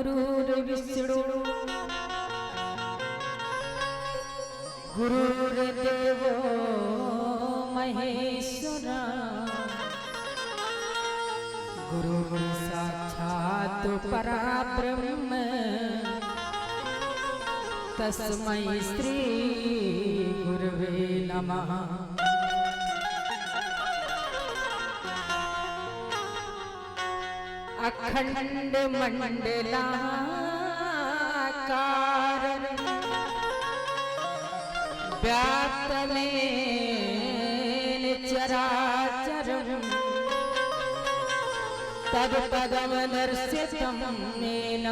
गुरुर्विष्णु गुरुर्देवो महेश्वरा गुरुर् साक्षात् परब्रह्म तस्मै श्री गुरुवे नमः। अखंड मंडलाकार व्याप्त में चराचर तत्पदं दर्शितं येन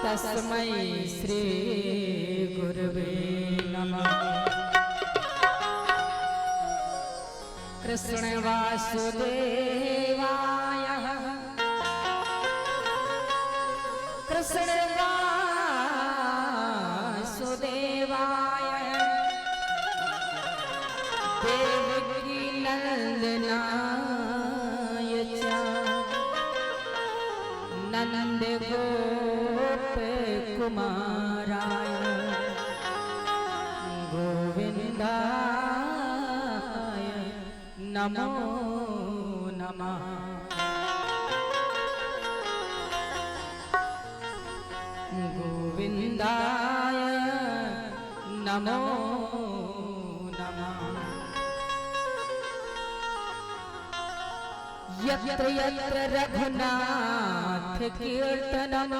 तस्मै श्री गुरुवे नमः। कृष्ण वासुदेवाय कृष्ण वासुदेवाय देवकी नंदनाय च नंद गोप कुमाराय गोविंदाय नमो नमः। गोविंदाय नमो नमः। यत्र यत्र रघुनाथ कीर्तनम्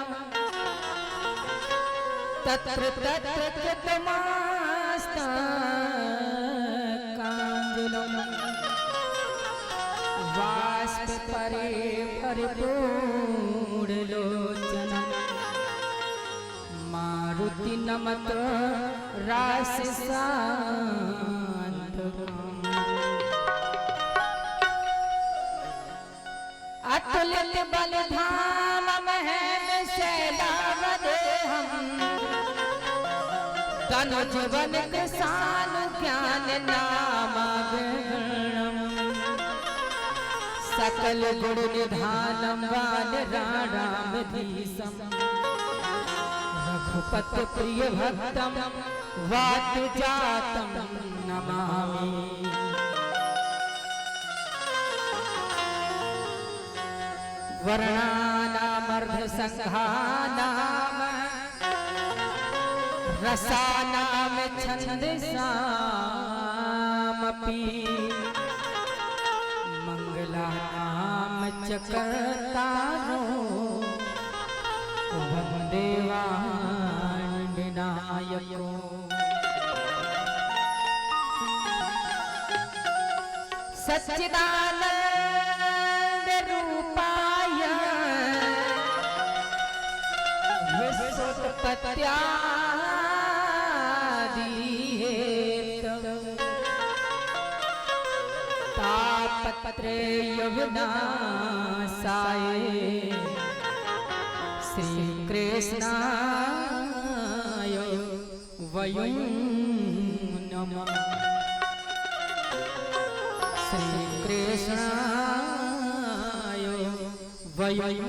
तत्र तत्र कृतमस्तकाञ्जलिम् बाष्परे परिपूर्णलोचनम् मारुति नमत राशिशान्तकम् अतुलित बलधाममहं शैलावदेहम् तनुजवन कृशानुज्ञान नामगणम् सकल गुण निधानम् वानराणामधीशम् रघुपति प्रिय भक्तम् वातजातम् नमामि। वर्णानामर्धसंघानाम रसानाम छन्दसामपि मंगलानाम चकर्तारो वन्दे वाणिनायको। सच्चिदानंद रूपाय विश्वोत्पत्त्यादिहेतवे तापत्रय विनाशाय श्री कृष्णाय वयं नमः। श्री कृष्णाय वयं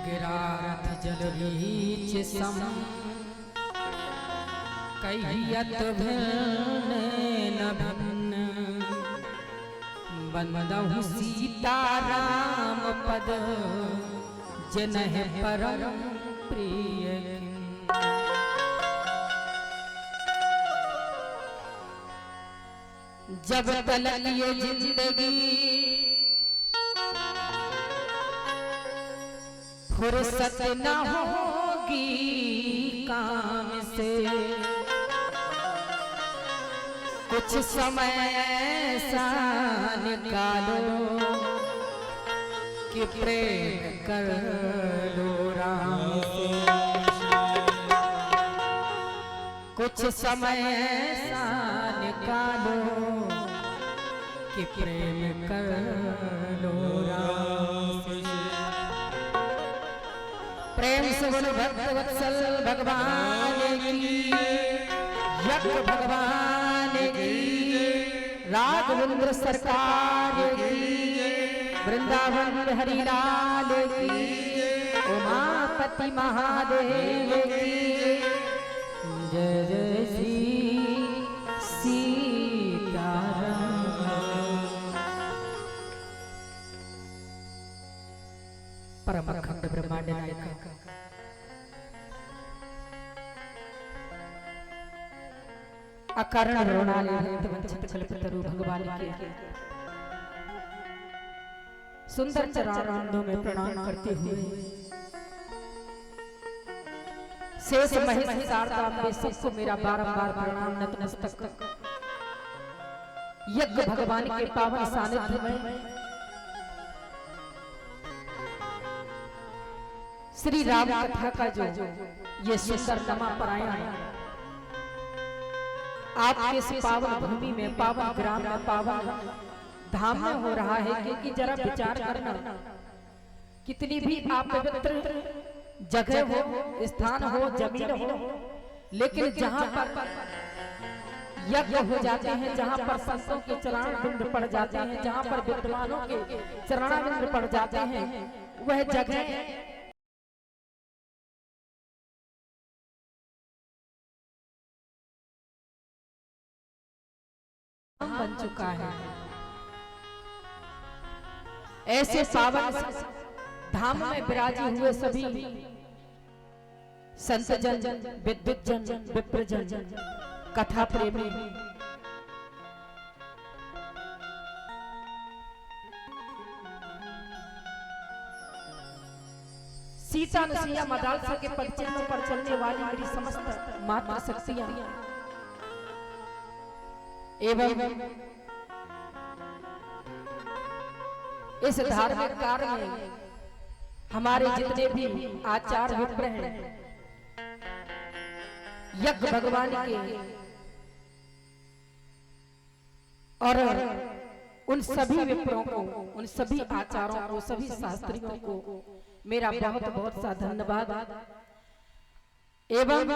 गिरारथ जलवीच सम कह्यत भिन्न न भिन्न बंदहु सीताराम पद जनह परम प्रिय। जब तलक ये जिंदगी फुर्सत न होगी काम से कुछ समय ऐसा निकालो कि प्रेम कर लो राम से। कुछ समय ऐसा निकालो कि प्रेम कर लो राम से। प्रेम से बोलो भक्त वत्सल भगवान की, यज्ञ भगवान की, राघवेंद्र सरकार की, वृंदावन हरिलाल की, उमापति महादेव की। जय जय श्री सीताराम। परम अखंड ब्रह्मांड नायक अकारण वरुणालय वंचित कल्पतरु भगवान के सुंदर चरणारविंदों में प्रणाम करते हुए शेष महेश शारदा में सबको मेरा बारंबार प्रणाम नतमस्तक। यज्ञ भगवान के पावन सानिध्य में श्री राम कथा का जो ये सुंदर नमा परायण आपके इस पावन भूमि में, पावन ग्राम में, पावन धाम में हो रहा है। क्योंकि जरा विचार करना, कितनी भी आप पवित्र जगह हो, स्थान हो, जमीन हो, लेकिन जहां पर यज्ञ हो जाते हैं, जहां पर संतों के चरणारविंद पड़ जाते हैं, जहां पर विद्वानों के चरणारविंद पड़ जाते हैं, वह जगह बन चुका है। ऐसे पावन धाम में विराजे हुए सभी संत जन, विद्युत जन, विप्र जन, कथा प्रेमी, सीता नसिया मदालसा के पदचिन्हों पर चलने वाली मेरी समस्त माता शक्तियां एवं इस धार्मिक कार्य में हमारे जितने भी आचार्य विप्र हैं, यज्ञ भगवान के और उन सभी विप्रों को, उन सभी आचार्यों को, सभी शास्त्रियों को मेरा बहुत बहुत सा धन्यवाद। एवं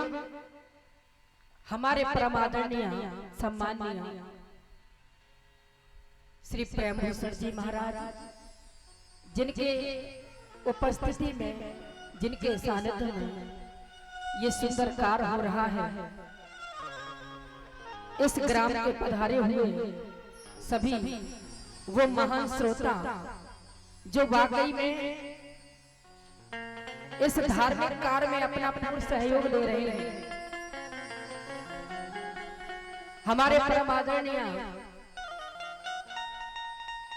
हमारे परमादरणीय सम्माननीय श्री प्रेमभूषण जी महाराज, जिनके उपस्थिति में, जिनके सानिध्य में ये सुंदर कार्य हो रहा है, इस ग्राम के पधारे हुए सभी वो महान श्रोता जो वाकई में इस धार्मिक कार्य में अपना पूर्ण सहयोग दे रहे हैं। हमारे परम आदरणीय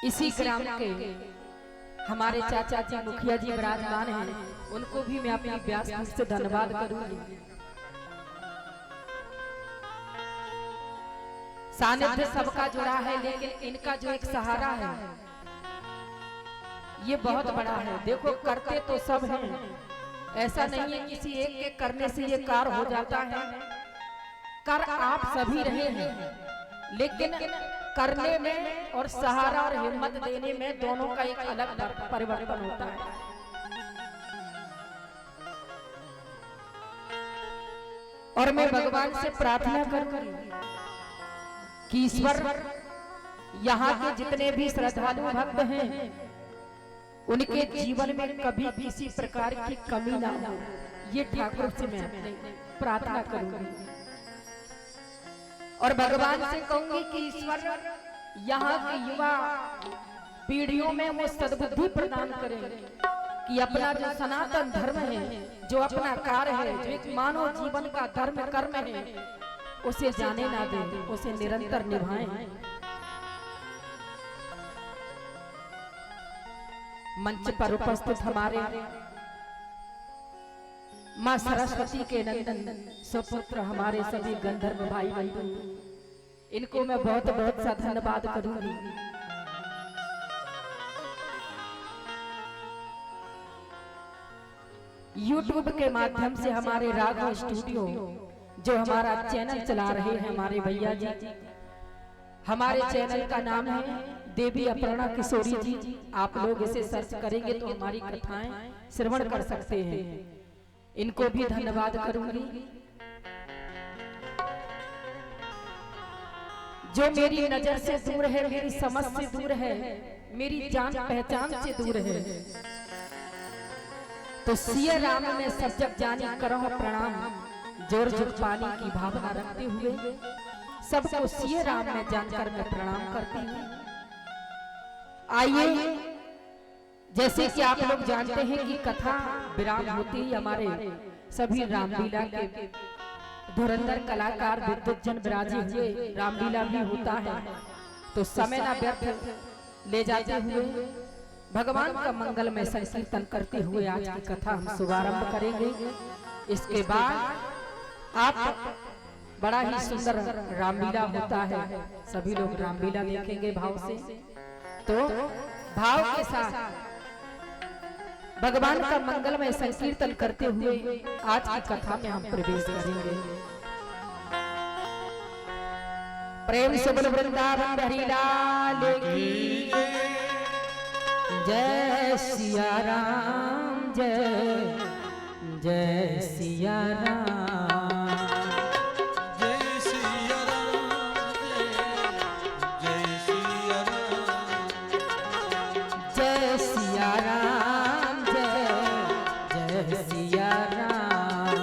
इसी ग्राम के हमारे चाचा जी मुखिया जी विराजमान हैं, उनको भी मैं अपनी व्यास से धन्यवाद करूंगी। सानिध्य सबका जुड़ा है, लेकिन इनका जो एक सहारा है ये बहुत बड़ा है। देखो, करते तो सब हैं, ऐसा नहीं है किसी एक के करने से ये कार्य हो जाता है। कर आप सभी रहे हैं, लेकिन करने में और सहारा और हिम्मत देने में दोनों का एक अलग परिवर्तन होता है। और मैं भगवान से प्रार्थना करूंगी कि ईश्वर यहाँ के जितने भी श्रद्धालु भक्त हैं, उनके जीवन में कभी किसी प्रकार की कमी ना हो, ये ठाकुर से मैं प्रार्थना करूंगी। और भगवान से कहूंगी कि ईश्वर यहाँ के युवा पीढ़ियों में वो सद्बुद्धि प्रदान करें कि अपना जो सनातन धर्म है, जो अपना कार्य है, जो एक मानव जीवन का धर्म कर्म है, उसे जाने ना दें, उसे निरंतर निभाएं। मंच पर उपस्थित हमारे मां सरस्वती के नंदन सुपुत्र हमारे सभी गंधर्व भाई बंधु, इनको मैं बहुत बहुत सा धन्यवाद करूंगी। YouTube के माध्यम से हमारे राघव स्टूडियो जो हमारा चैनल चला रहे हैं हमारे भैया जी, हमारे चैनल का नाम है देवी अपर्णा किशोरी जी। आप लोग इसे सर्च करेंगे तो हमारी कथाएं श्रवण कर सकते हैं। इनको भी धन्यवाद करूंगी। जो मेरी नजर से दूर है, मेरी समझ से दूर है, मेरी जान पहचान से दूर है। तो सिया राम में सब जग जानी करहु प्रणाम, जोर जुग पानी की भावना रखते हुए सबको सिया राम में जानकर मैं प्रणाम करती हूँ। आइए, जैसे कि आप लोग जानते हैं कि कथा विराम होती ही हमारे सभी रामलीला के धुरंधर कलाकार विद्युत जन विराजे हुए रामलीला भी होता है। तो समय ना व्यर्थ ले जाते हुए भगवान का मंगलमय संकीर्तन करते हुए आज की कथा हम शुभारंभ करेंगे। इसके बाद आप बड़ा ही सुंदर रामलीला होता है, सभी लोग रामलीला देखेंगे भाव से। तो भाव के साथ भगवान का मंगलमय संकीर्तन करते हुए आज की कथा में हम प्रवेश करेंगे। प्रेम से बोल वृंदावन बिहारी लाल की जय। सिया राम जय जय सिया राम, जय सिया राम जय सिया राम, जय सिया राम जय जय सिया राम,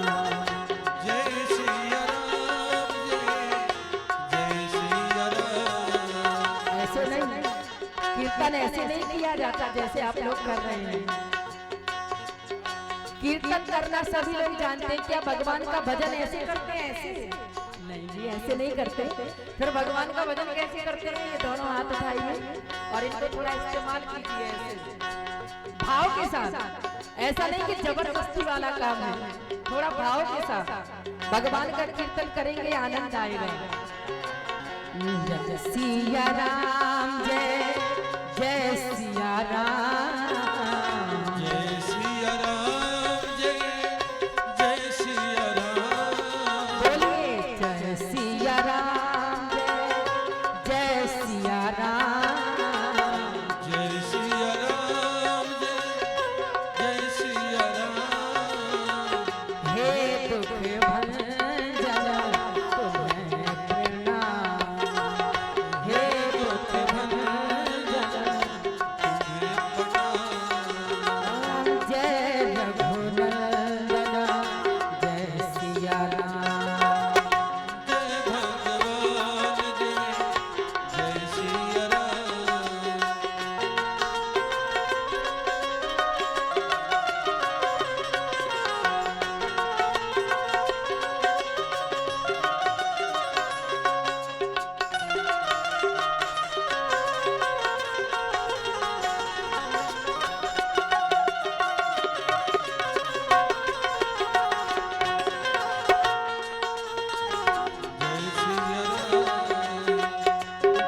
जय सिया राम जय सिया राम। ऐसे नहीं, कीर्तन ऐसे नहीं किया जाता जैसे आप लोग कर रहे हैं। कीर्तन करना सभी लोग जानते हैं, क्या भगवान का भजन ऐसे करते हैं? ऐसे नहीं जी, ऐसे नहीं करते। फिर भगवान का भजन कैसे करते हैं? ये दोनों हाथ उठाइए और इनको थोड़ा इस्तेमाल कीजिए ऐसे भाव के साथ। ऐसा नहीं कि जबरदस्ती वाला काम है, थोड़ा भाव के साथ भगवान का कीर्तन करेंगे, आनंद आएगा। जय सिया राम जय जय सिया राम, जय सिया राम जय सिया राम, बोलिए जय सिया राम जय सिया राम, जय सिया राम जय सिया राम। हे दुख भंजन तुम्हें प्रणाम, हे दुख भंजन जय रघुनंदन जय सिया राम, जय भगवान जय सिया राम। जय सिया राम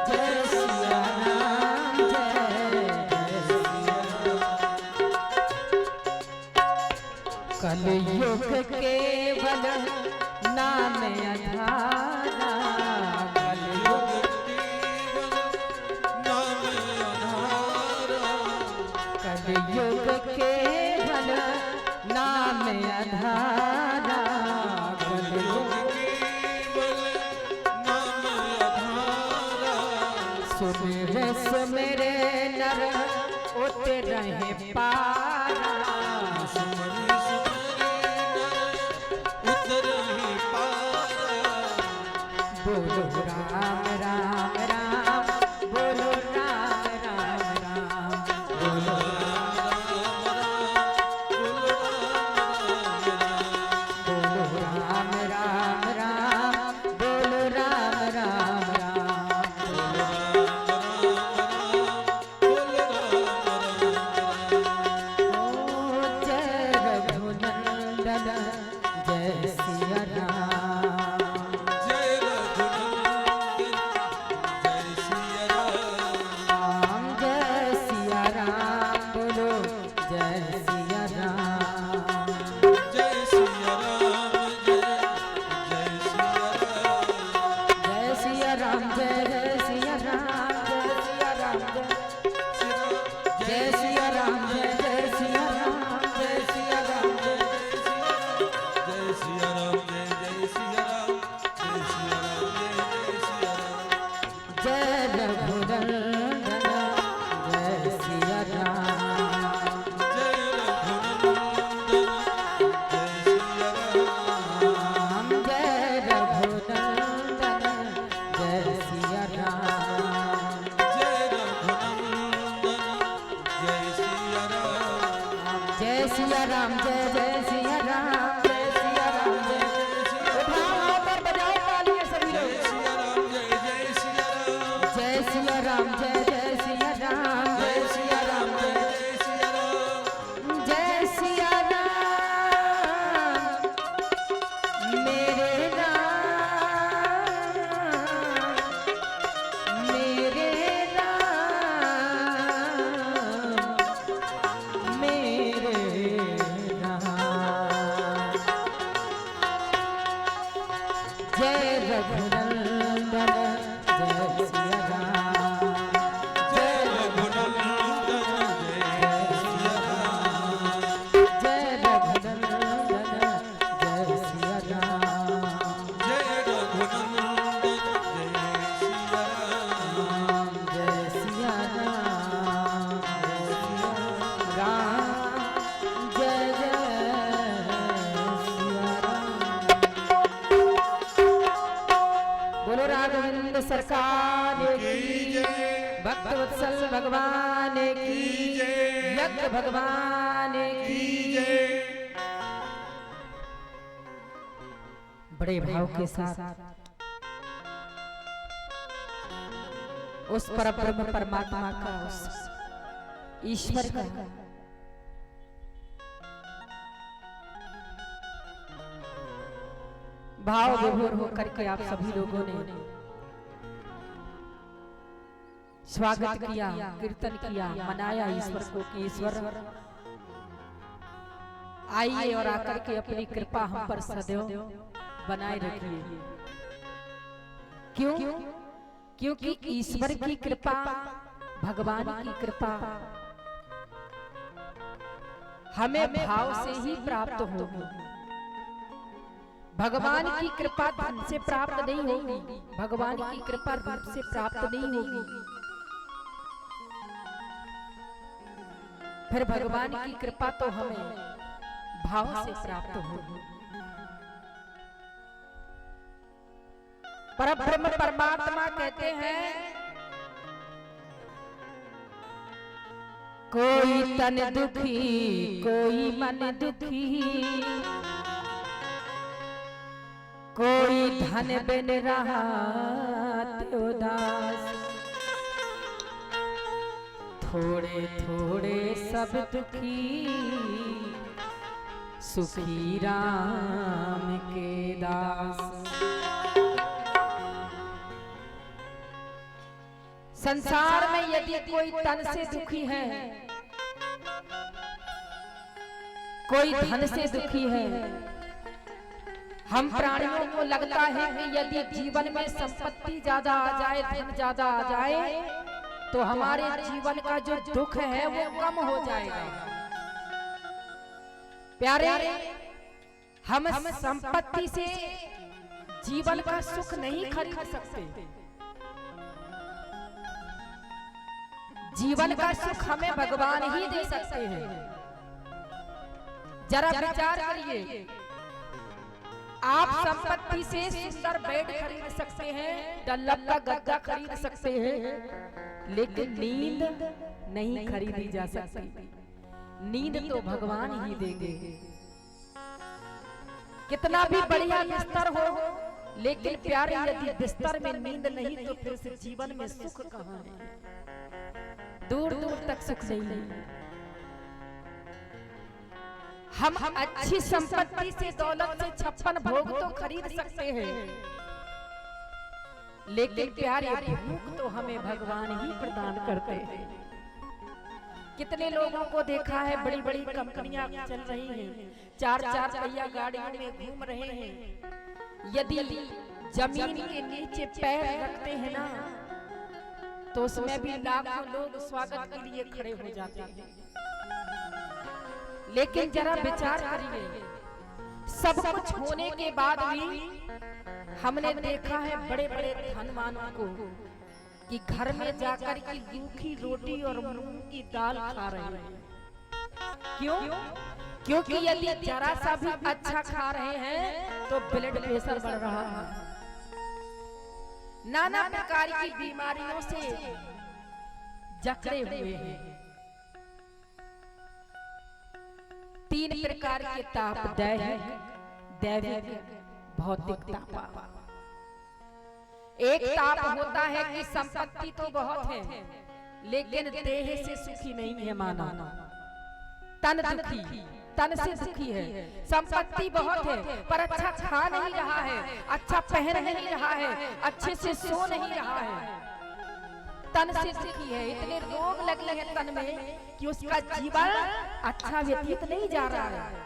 जय सिया राम जय सिया राम। कलयुग केवल नाम अधारा, कलयुग केवल नाम आधारा, कलयुग केवल नाम अधारा, कलयुग केवल नाम आधारा। सुमिर सुमिरे नर उते रहे पारा, सुमन सुमरे नर उतर ही पारा। बोलो राम राम राम, बोलो राम राम राम, बोलो बोलो राम राम राम, बोलो राम राम राम, ओ जय सिया राम जय जय सिया राम जय सिया राम जय सिया राम जय सिया राम मेरे राम मेरे राम मेरे राम जय रघुनंदन जय सिया राम जय रघुनंदन जय सिया राम जय रघुनंदन जय सिया राम जय रघुनंदन जय सिया राम जय सिया राम जय जय सिया राम बोलो राघवेंद्र सरकार की की जय भक्त वत्सल भगवान की जय यज्ञ भगवान की की जय बड़े भाव के साथ उस परब्रह्म परमात्मा का उस ईश्वर का भाव विभोर होकर के आप सभी लोगों ने स्वागत किया, कीर्तन किया, मनाया ईश्वर को कि ईश्वर आइए और आकर के अपनी कृपा हम पर सदैव बनाए रखिए। क्यों? क्योंकि ईश्वर की कृपा, भगवान की कृपा हमें भाव से ही प्राप्त होगी। भगवान की कृपा धन से प्राप्त नहीं होगी, भगवान की कृपा रूप से प्राप्त नहीं होगी। फिर भगवान की कृपा तो हमें भाव से प्राप्त होगी। परब्रह्म परमात्मा कहते हैं कोई तन दुखी कोई मन दुखी, कोई धन बिन रहा उदास, थोड़े थोड़े सब दुखी सुखी राम के दास। संसार में यदि कोई तन से दुखी है, कोई धन से दुखी है, हम प्राणियों को लगता है कि यदि जीवन में संपत्ति ज्यादा आ जाए, धन ज्यादा आ जाए तो हमारे जीवन का जो दुख है वो कम हो जाएगा। प्यारे, हम संपत्ति से जीवन का सुख नहीं खरीद सकते। जीवन का सुख हमें भगवान ही दे सकते हैं। जरा विचार करिए, आप संपत्ति से सुंदर बेड खरीद सकते हैं, डल्लब का गद्दा खरीद सकते हैं, लेकिन नींद नहीं खरीदी जा सकती। नींद तो भगवान ही देंगे। कितना भी बढ़िया बिस्तर हो, लेकिन प्यारे यदि बिस्तर में नींद नहीं तो फिर से जीवन में सुख कहाँ है? दूर दूर तक सुख नहीं है। हम अच्छी संपत्ति से, दौलत से 56 भोग तो खरीद सकते हैं, लेकिन प्यारे भूख तो हमें भगवान ही प्रदान करते हैं। कितने लोगों को देखा है, बड़ी बड़ी कंपनियां चल रही हैं, 4-4 पहिया गाड़ियों में घूम रहे हैं, यदि जमीन के नीचे पैर रखते हैं ना तो उसमें भी लाखों लोग स्वागत के लिए खड़े हो जाते हैं। लेकिन जरा विचार करिए, सब कुछ होने के बाद भी हमने देखा है बड़े बड़े धनवानों को कि घर में जाकर की रूखी रोटी और मूंग की दाल खा रहे हैं। क्यों? क्योंकि यदि जरा सा भी अच्छा खा रहे हैं तो ब्लड प्रेशर बढ़ रहा है, नाना प्रकार की बीमारियों से जकड़े हुए हैं। 3 प्रकार के ताप, दैहिक, दैविक, भौतिक ताप। एक ताप होता है कि संपत्ति तो बहुत है लेकिन देह से सुखी नहीं है माना, तन दुखी, तन से सुखी है। संपत्ति बहुत है पर अच्छा खा नहीं रहा है, अच्छा पहन नहीं रहा है, अच्छे से सो नहीं रहा है, तन से सुखी है। इतने रोग लगे हैं तन में कि उसका जीवन अच्छा व्यतीत नहीं जा रहा है।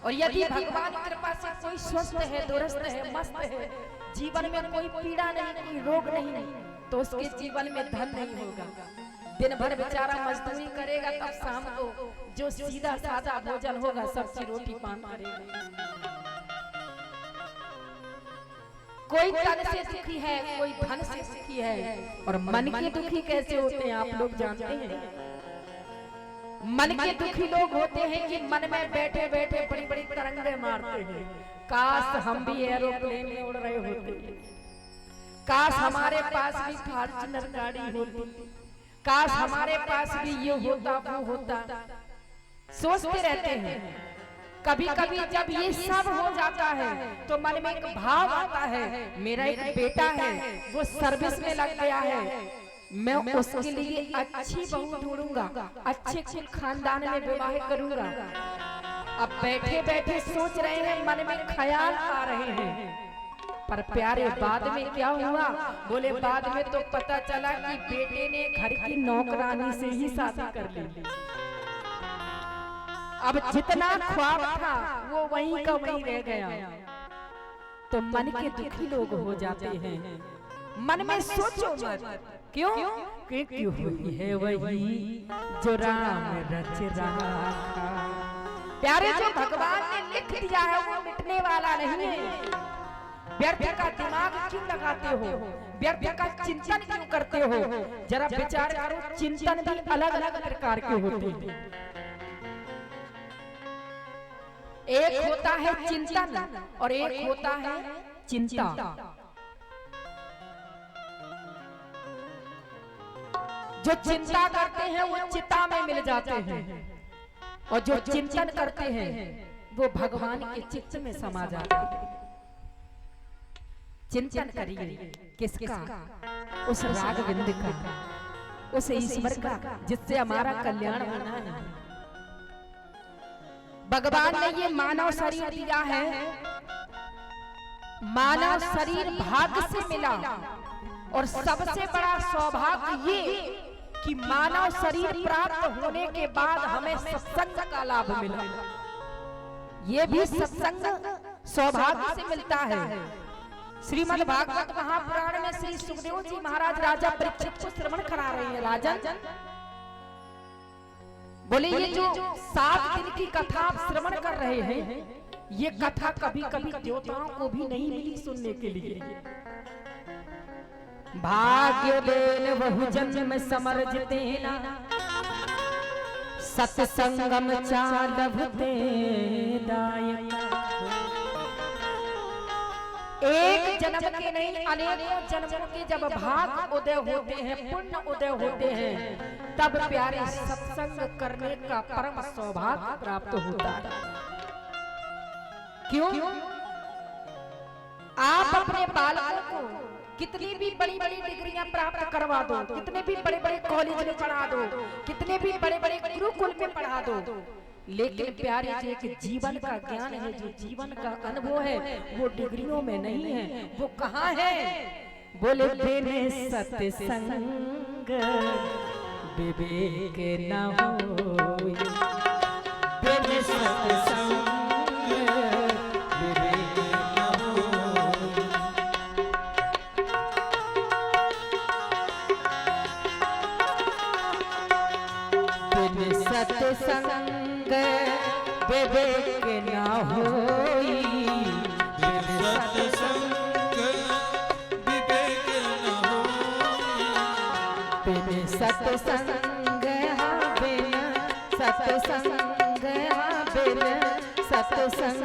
और यदि भगवान की कृपा से कोई स्वस्थ है, दुरुस्त है, मस्त है, जीवन में कोई पीड़ा नहीं, कोई रोग नहीं, तो उसके जीवन में धन नहीं होगा। दिन भर बेचारा मजदूरी करेगा, तब शाम को जो सीधा सादा भोजन होगा सब्जी रोटी पान करेगा। कोई तन से सुखी है, कोई धन से सुखी है। और मन के दुखी कैसे होते हैं आप लोग जानते हैं? मन के दुखी लोग होते हैं कि मन में बैठे बैठे बड़ी बड़ी तरंगे मारते हैं। काश हम भी एरोप्लेन में उड़ रहे होते, काश हमारे पास भी फॉर्च्यूनर गाड़ी होती, काश हमारे पास भी ये होता वो होता। सोचते रहते हैं। कभी कभी जब ये सब हो जाता है तो मन में एक भाव आता है, मेरा एक बेटा है वो सर्विस में लग गया है, मैं उसके लिए अच्छी बहू ढूंढूंगा, अच्छे खानदान में विवाह करूंगा। अब बैठे बैठे सोच रहे हैं, मन में ख्याल आ रहे हैं, पर प्यारे बाद में क्या हुआ? बोले बाद में तो पता चला कि बेटे ने घर की नौकरानी से ही शादी कर ली। अब जितना ख्वाब था वो वहीं का वहीं रह गया। तो मन के दुखी लोग हो जाते हैं। मन में सोचो मत, क्यों? क्योंकि हुई है वही जो राम रच रहा था। प्यारे जो भगवान ने लिख दिया है वो मिटने वाला नहीं है। व्यर्थ का दिमाग क्यों लगाते हो? व्यर्थ का चिंतन क्यों करते हो? जरा विचार करो, चिंतन भी अलग अलग प्रकार के होते हैं। एक होता है चिंतन और एक होता है चिंता। जो चिंता करते हैं वो चिता में मिल जाते हैं और जो चिंतन करते हैं वो भगवान के चित्त में समा जाते हैं। चिंतन करिए किसका? उस राघवेंद्र का, उस ईश्वर का जिससे हमारा कल्याण होना है। भगवान ने ये मानव शरीर दिया है, मानव शरीर भाग्य से मिला और सबसे बड़ा सौभाग्य ये कि मानव शरीर प्राप्त होने के बाद हमें सत्संग का लाभ मिला। ये भी सत्संग सौभाग्य से मिलता है। श्रीमद् भागवत महापुराण में श्री सुखदेव जी महाराज राजा परीक्षित को श्रवण करा रहे हैं। राजन बोले ये जो 7 दिन की कथा आप श्रवण कर रहे हैं, ये कथा कभी कभी देवताओं को भी नहीं मिली सुनने के लिए। भाग्य देन बहु जन्म समर्जते ना, सत्संगम चालभते दायका। एक जन्म के नहीं अनेकों जन्मों के जब भाग उदय होते हैं, पुण्य उदय होते हैं, तब प्यारे सत्संग करने का परम सौभाग्य प्राप्त होता है। क्यों? आप अपने बालकों को कितनी भी बड़ी बड़ी डिग्रियां प्राप्त करवा दो, कितने भी बड़े बड़े कॉलेज में पढ़ा दो, कितने भी बड़े बड़े गुरुकुल में पढ़ा दो, लेकिन प्यारे जी के जीवन का ज्ञान है, जो जीवन का अनुभव है वो डिग्रियों में नहीं है। वो कहाँ है? बोले बिन सत्संग विवेक न होय, बिन सत्संग विवेक न होय। बिन सत्संग विवेक न होई, सत्संग विवेक न होई। बिन सत्संग बिन सत्संग बिन सत्संग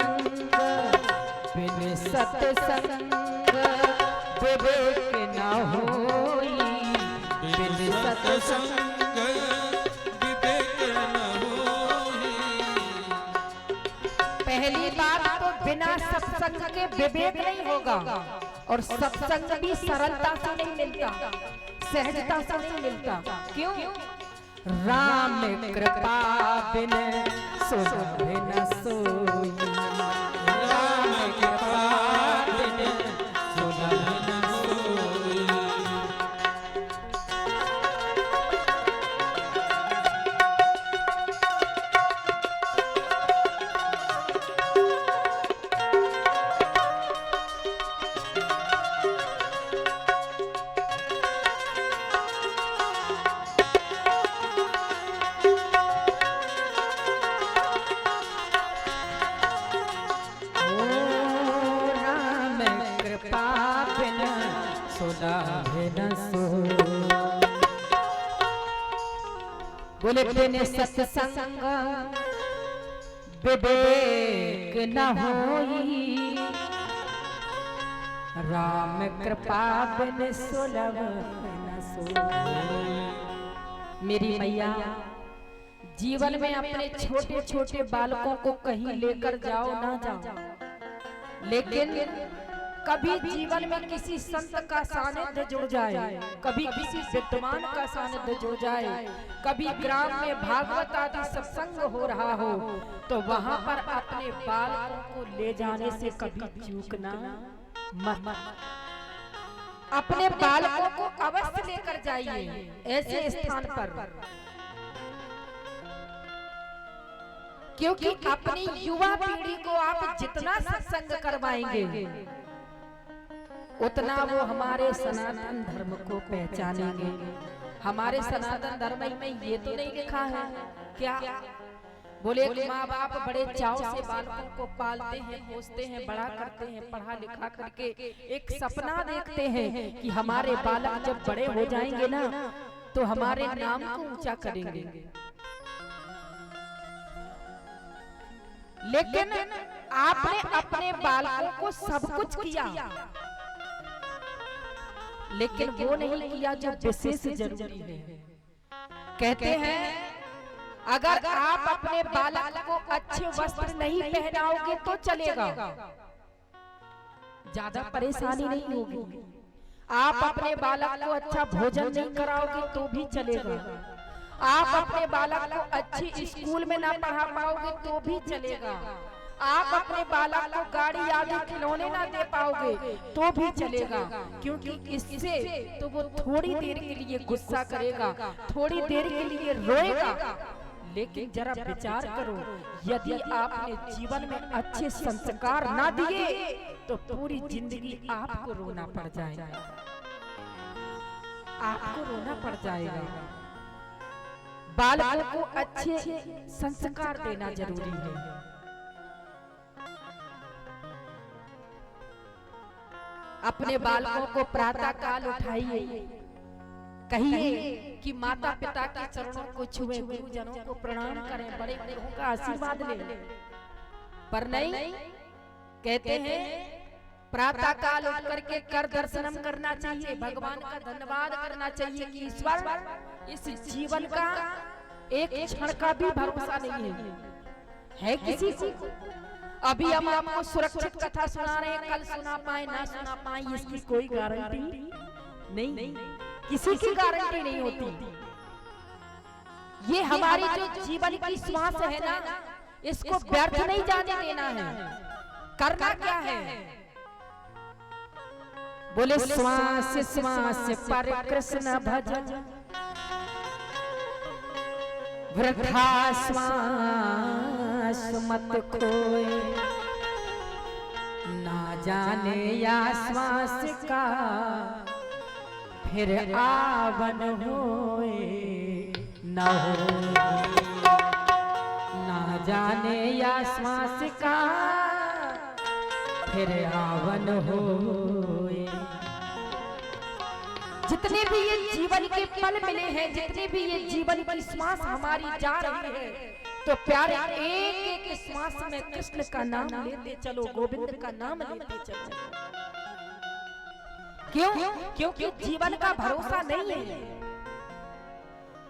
बिन सत्संग विवेक न होई, बिन सत्संग पहली बात तो बिना सत्संग के विवेक नहीं होगा और सत्संग भी सरलता से नहीं मिलता, सहजता से नहीं मिलता। क्यों? राम कृपा बिन सुलभ न सोई, राम कृपा बिन सुलभ न सोई। बोले बिन सत्संग विवेक न होई, राम कृपा बिन सुलभ न सोई। मेरी मैया, जीवन में अपने छोटे छोटे बालकों को कहीं लेकर जाओ ना जाओ, लेकिन कभी जीवन में किसी संत का सानिध्य जुड़ जाए, कभी किसी विद्वान का सानिध्य जुड़ जाए, कभी ग्राम में भागवत आदि सत्संग हो रहा हो, तो वहां पर अपने बालकों को ले जाने से कभी चूकना मत। अपने बालकों को अवश्य लेकर जाइए ऐसे स्थान पर, क्योंकि अपनी युवा पीढ़ी को आप जितना सत्संग करवाएंगे उतना वो हमारे सनातन धर्म को पहचानेंगे। हमारे सनातन धर्म में ये तो नहीं लिखा है क्या? बोले माँ बाप बड़े चाव से बालकों को पालते हैं, पोसते हैं, बड़ा करते हैं, पढ़ा लिखा करके एक सपना देखते हैं कि हमारे बालक जब बड़े हो जाएंगे ना तो हमारे नाम को ऊंचा करेंगे। लेकिन आपने अपने बालकों को सब कुछ किया, लेकिन वो नहीं किया जो विशेष जरूरी है। कहते हैं अगर आप अपने बालक को अच्छे वस्त्र नहीं पहनाओगे तो चलेगा, ज्यादा परेशानी नहीं होगी। आप अपने बालक को अच्छा भोजन नहीं कराओगे तो भी चलेगा। आप अपने बालक को अच्छी स्कूल में ना पढ़ा पाओगे तो भी चलेगा। आप अपने बालक को गाड़ी आदि खिलौने ना दे पाओगे तो भी चलेगा, क्योंकि इससे तो वो थोड़ी देर के लिए गुस्सा करेगा, थोड़ी देर के लिए रोएगा। लेकिन जरा विचार करो, यदि आपने जीवन में अच्छे संस्कार ना दिए तो पूरी जिंदगी आपको रोना पड़ जाएगा, आपको रोना पड़ जाएगा। बालकों को अच्छे संस्कार देना जरूरी है। अपने बालकों को प्रातः काल उठाइए, कहिए कि माता पिता के चरणों को छुए, गुरुजनों को प्रणाम करें, बड़े गुरुओं का आशीर्वाद लें। पर नहीं, कहते हैं प्रातः काल उठ करके कर दर्शनम करना चाहिए, भगवान का धन्यवाद करना चाहिए कि ईश्वर इस जीवन का एक क्षण का भी भरोसा नहीं है किसी को। अभी हम आपको सुरक्षित कथा सुना रहे हैं, कल सुना पाए ना सुना पाए इसकी कोई गारंटी नहीं, किसी की गारंटी नहीं होती। ये हमारी जो जीवन की श्वास है ना, इसको व्यर्थ नहीं जाने देना है। करना क्या है? बोले श्वास श्वास पर कृष्ण भज, वृथा श्वास मत खोए, ना जाने या श्वास का फिर आवन होए न हो, ना जाने या श्वास का फिर आवन होए। जितने भी ये जीवन के पल मिले हैं, जितने भी ये जीवन की श्वास हमारी जा रही है, तो प्यारे एक एक श्वास में कृष्ण का नाम लेते चलो, गोविंद का नाम लेते चलो। क्यों? क्योंकि जीवन का भरोसा नहीं है,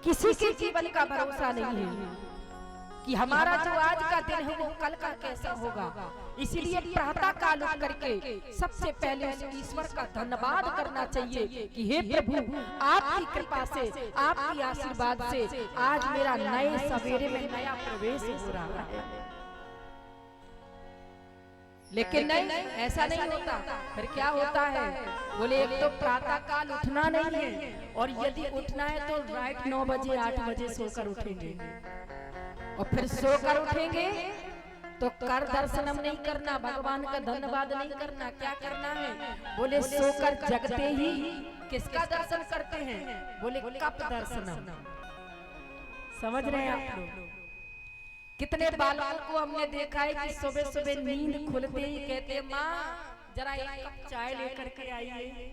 किसी के जीवन का भरोसा नहीं है। कि हमारा जो आज का दिन है वो कल का कैसा होगा। इसीलिए प्रातः काल उठ करके सबसे पहले उस ईश्वर का धन्यवाद करना चाहिए कि हे प्रभु, आपकी कृपा से, आपकी आशीर्वाद से आज मेरा नए सवेरे में नया प्रवेश हो रहा है। लेकिन नहीं, ऐसा नहीं होता। फिर क्या होता है? बोले एक तो प्रातः काल उठना नहीं है, और यदि उठना है तो राइट 9 बजे 8 बजे सोकर उठेंगे, और फिर सोकर उठेंगे तो कर दर्शनम नहीं करना, भगवान का धन्यवाद नहीं करना। क्या करना है? बोले सोकर जगते ही किसका दर्शन करते हैं? बोले कप दर्शनम। समझ रहे हैं आप लोग? कितने बालकों को हमने देखा है कि सुबह सुबह नींद खुलते ही कहते हैं, माँ जरा एक कप चाय लेकर के आइए।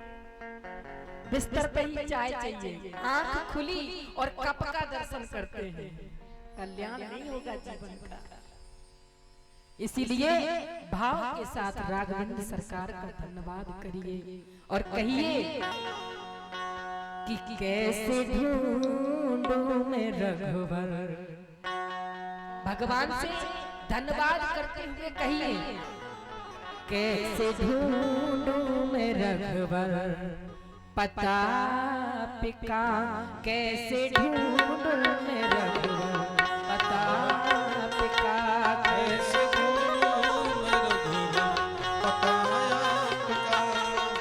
बिस्तर पे ही चाय चाहिए, आंख खुली और कप का दर्शन करते हैं। कल्याण नहीं होगा जीवन का। इसीलिए भाव के साथ राघवेंद्र सरकार का धन्यवाद करिए और कहिए कि कैसे ढूंढूं मैं रघुवर। भगवान से धन्यवाद करते हुए कहिए, कैसे ढूंढूं मैं रघुवर पता पिका, कैसे ढूंढूं मैं रघुवर पता पिका, कैसे ढूंढूं मैं रघुवर पता पिका,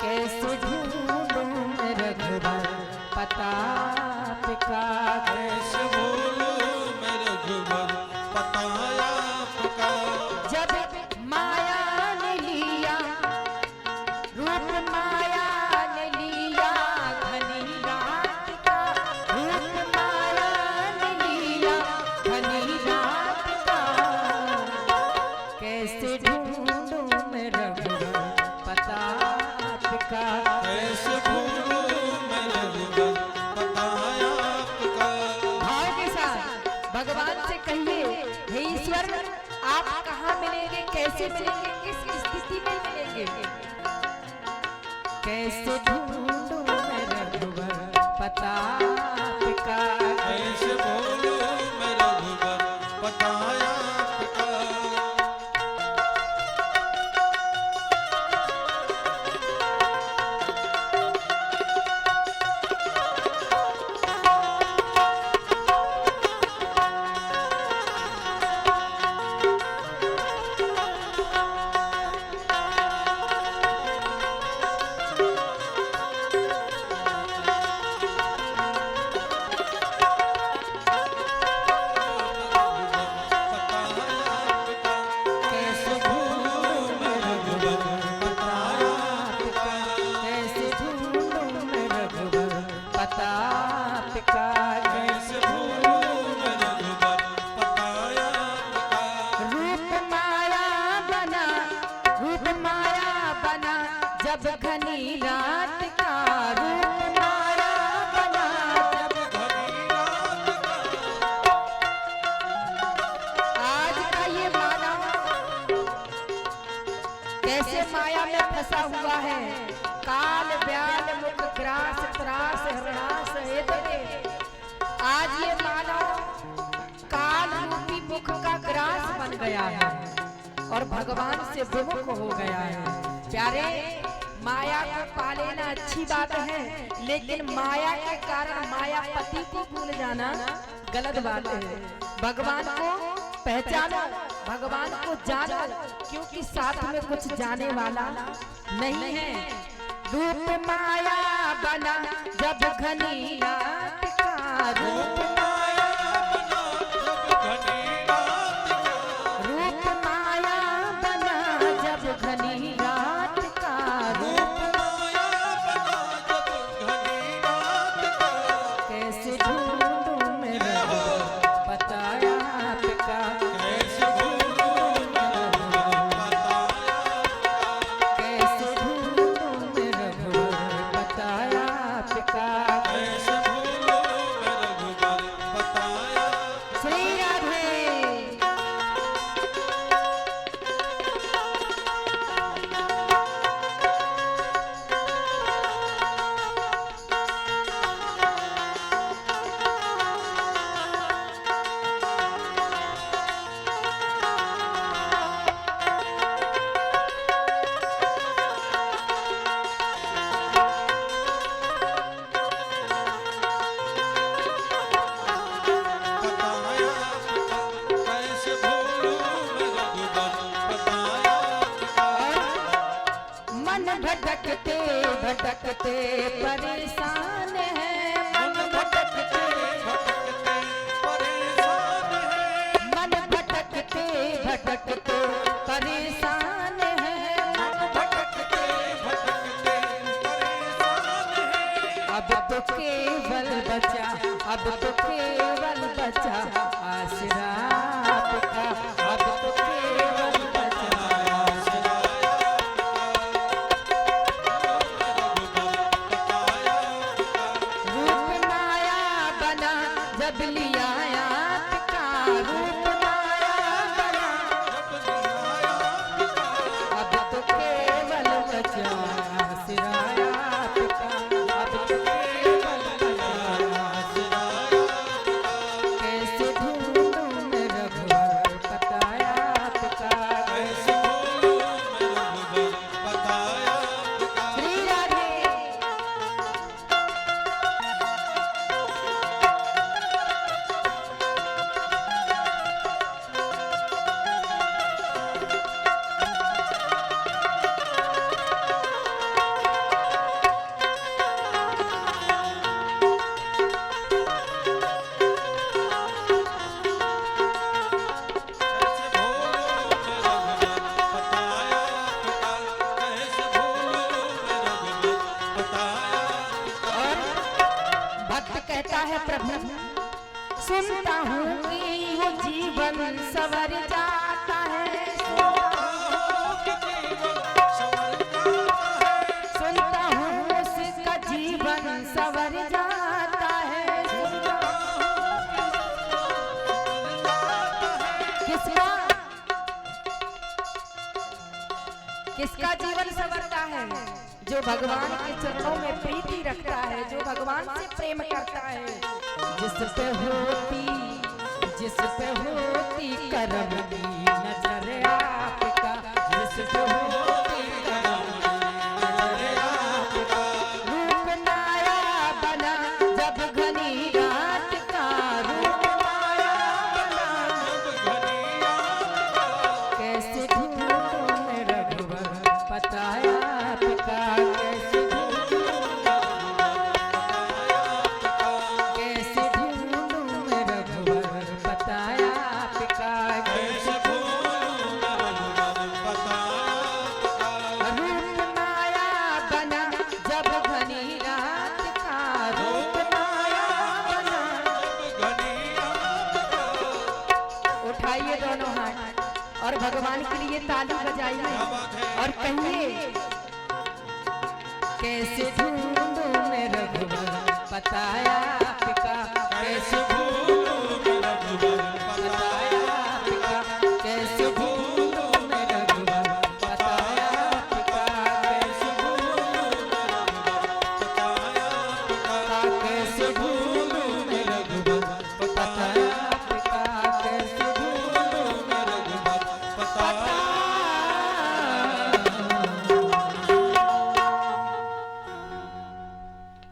कैसे ढूंढूं मैं रघुवर पता पिका, कैसे भूलूं मैं रघुवर पताया पिका। जब माया ने लिया रूप, माया ने लिया घनी रात का रूप, माया ने लिया घनी रात का, कैसे ढूंढूं मैं रघुवर पता पिका, कैसे भूलूं मैं रघुवर पताया पिका। भाव के साथ भगवान से कहिए, हे ईश्वर, आप कहाँ मिलेंगे, कैसे मिलेंगे, किस स्थिति में मिलेंगे। कैसे ढूंढूं मैं रघुवर पता पिका, कैसे भूलूं मैं रघुवर पताया पिका। कैसे ढूंढूं मैं रघुवर पता पिका, कैसे ढूंढूं मैं रघुवर पता पिका, कैसे भूलूं मैं रघुवर पताया पिका। रूप माया बना, रूप माया बना जब घनी रात का, रूप माया बना जब घनी रात का, आज का ये मानव कैसे माया में फंसा हुआ है। काल ब्याल मुख ग्रास त्रास हरणास हेतवे, आज ये मानव काल रूपी मुख का ग्रास बन गया है और भगवान से विमुख हो गया है। प्यारे, माया को पा लेना अच्छी बात है, लेकिन माया के कारण मायापति को भूल जाना गलत बात है। भगवान को पहचानो, भगवान को जानो, क्योंकि साथ में कुछ जाने वाला नहीं है। रूप माया बना जब घनी रात का, रूप माया बना जब घनी रात का, रूप माया बना जब घनी रात का, रूप माया बना जब घनी रात का। कैसे ढूंढूं मैं रघुवर पताया पिका, कैसे भूलूं मैं रघुवर पताया पिका। कैसे ढूंढूं मैं रघुवर पताया पिका, कैसे भूलूं भटकते परेशान है, मन भटकते परेशान है, मन भटकते भटकते परेशान है, मन भटकते परेशान है। अब तो केवल बचा, अब तो केवल बचा आसरा आपका, अब तो केवल बचा आसरा। रूप माया बना जब लिया आपका, रूप माया बना अब तो केवल बचा आसरा आपका, अब तो केवल बचा आसरा। कैसे ढूंढूं मैं रघुवर बताया आपका, कैसे भूलूं मैं रघुवर बताया आपका। श्री राधे। कैसे भूलूं मैं रघुवर बताया आपका, कैसे भूलूं मैं रघुवर बताया आपका। और भक्त कहता है प्रभु सुनता हूँ कि वो जीवन सवर जाता है, सुनता हूँ उसका जीवन सवर जाता है। किसका किसका जीवन संवरता है? जो भगवान के चरणों में प्रीति रखता है, जो भगवान से प्रेम करता है, जिस पे होती करम की नजर आपका, जिस पे होती करम की नजर आपका। रूप माया बना जब घनी रात का, रूप माया बना कैसे ढूंढूं मैं रघुवर बताया आपका, कैसे कैसे ढूंढूं मैं रघुवर बताया आपका, कैसे रूप माया बना जब घनी रात का, रूप माया बना। उठाइए दोनों हाथ और भगवान के लिए ताली बजाइए और कहिए कैसे ढूंढूं मैं रघुवर बताया आपका, कैसे बताया आपका, कैसे ढूंढूं मैं रघुवर बताया आपका, कैसे कैसे ढूंढूं मैं रघुवर बताया आपका, कैसे ढूंढूं मैं रघुवर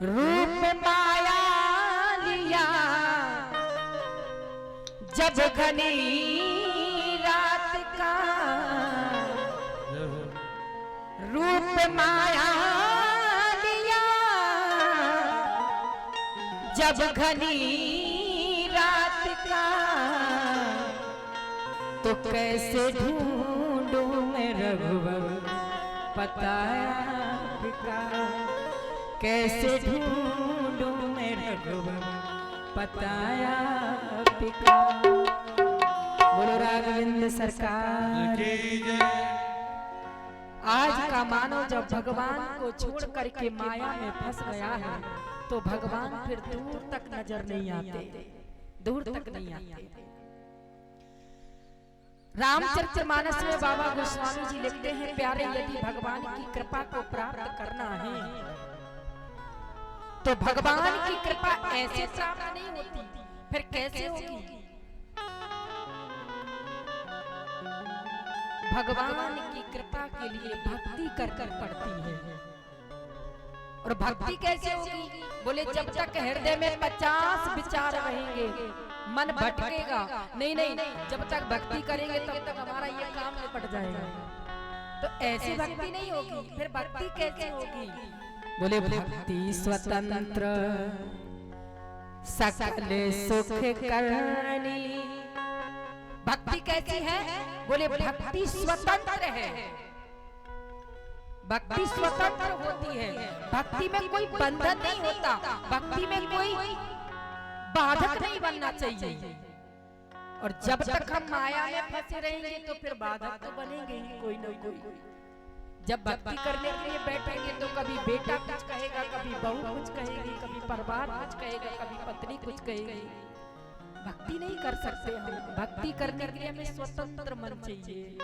रूप माया लिया जब घनी रात का, रूप माया लिया जब घनी रात का, तो कैसे ढूंढूं मैं रघुवर बताया आपका, कैसे ढूंढूं मैं रघुवर बताया आपका। बोलो राघवेंद्र सरकार। आज का मानव जब भगवान को छोड़ करके माया में फंस गया है तो भगवान फिर दूर तक नजर नहीं आते, दूर तक नहीं आते। रामचरितमानस में बाबा गोस्वामी जी लिखते हैं, प्यारे यदि भगवान की कृपा को प्राप्त करना है तो भगवान की कृपा ऐसे प्राप्त नहीं होती, फिर कैसे होगी? भगवान की कृपा के लिए भक्ति कर कर पड़ती है। और भक्ति कैसे होगी? बोले जब तक हृदय में 50 विचार रहेंगे मन भटकेगा नहीं। जब तक भक्ति करेंगे तब तक हमारा ये काम निपट जाएगा। तो ऐसी भक्ति नहीं होगी, फिर भक्ति कैसे होगी? बोले भक्ति स्वतंत्र सकल सुख करनी। भक्ति कैसी है? बोले भक्ति स्वतंत्र है। भक्ति स्वतंत्र होती है। भक्ति में कोई बंधन नहीं होता, भक्ति में कोई बाधक नहीं बनना चाहिए। और जब तक हम माया में फंसे रहेंगे तो फिर बाधक तो बनेंगे ही कोई ना कोई। जब भक्ति करने के लिए बैठेंगे तो कभी बेटा कुछ कहेगा, कभी बहू कुछ कहेगी, कभी परिवार कुछ कहेगा, कभी पत्नी कुछ कहेगी। भक्ति नहीं कर सकते हम। भक्ति करने के लिए हमें स्वतंत्र मन चाहिए।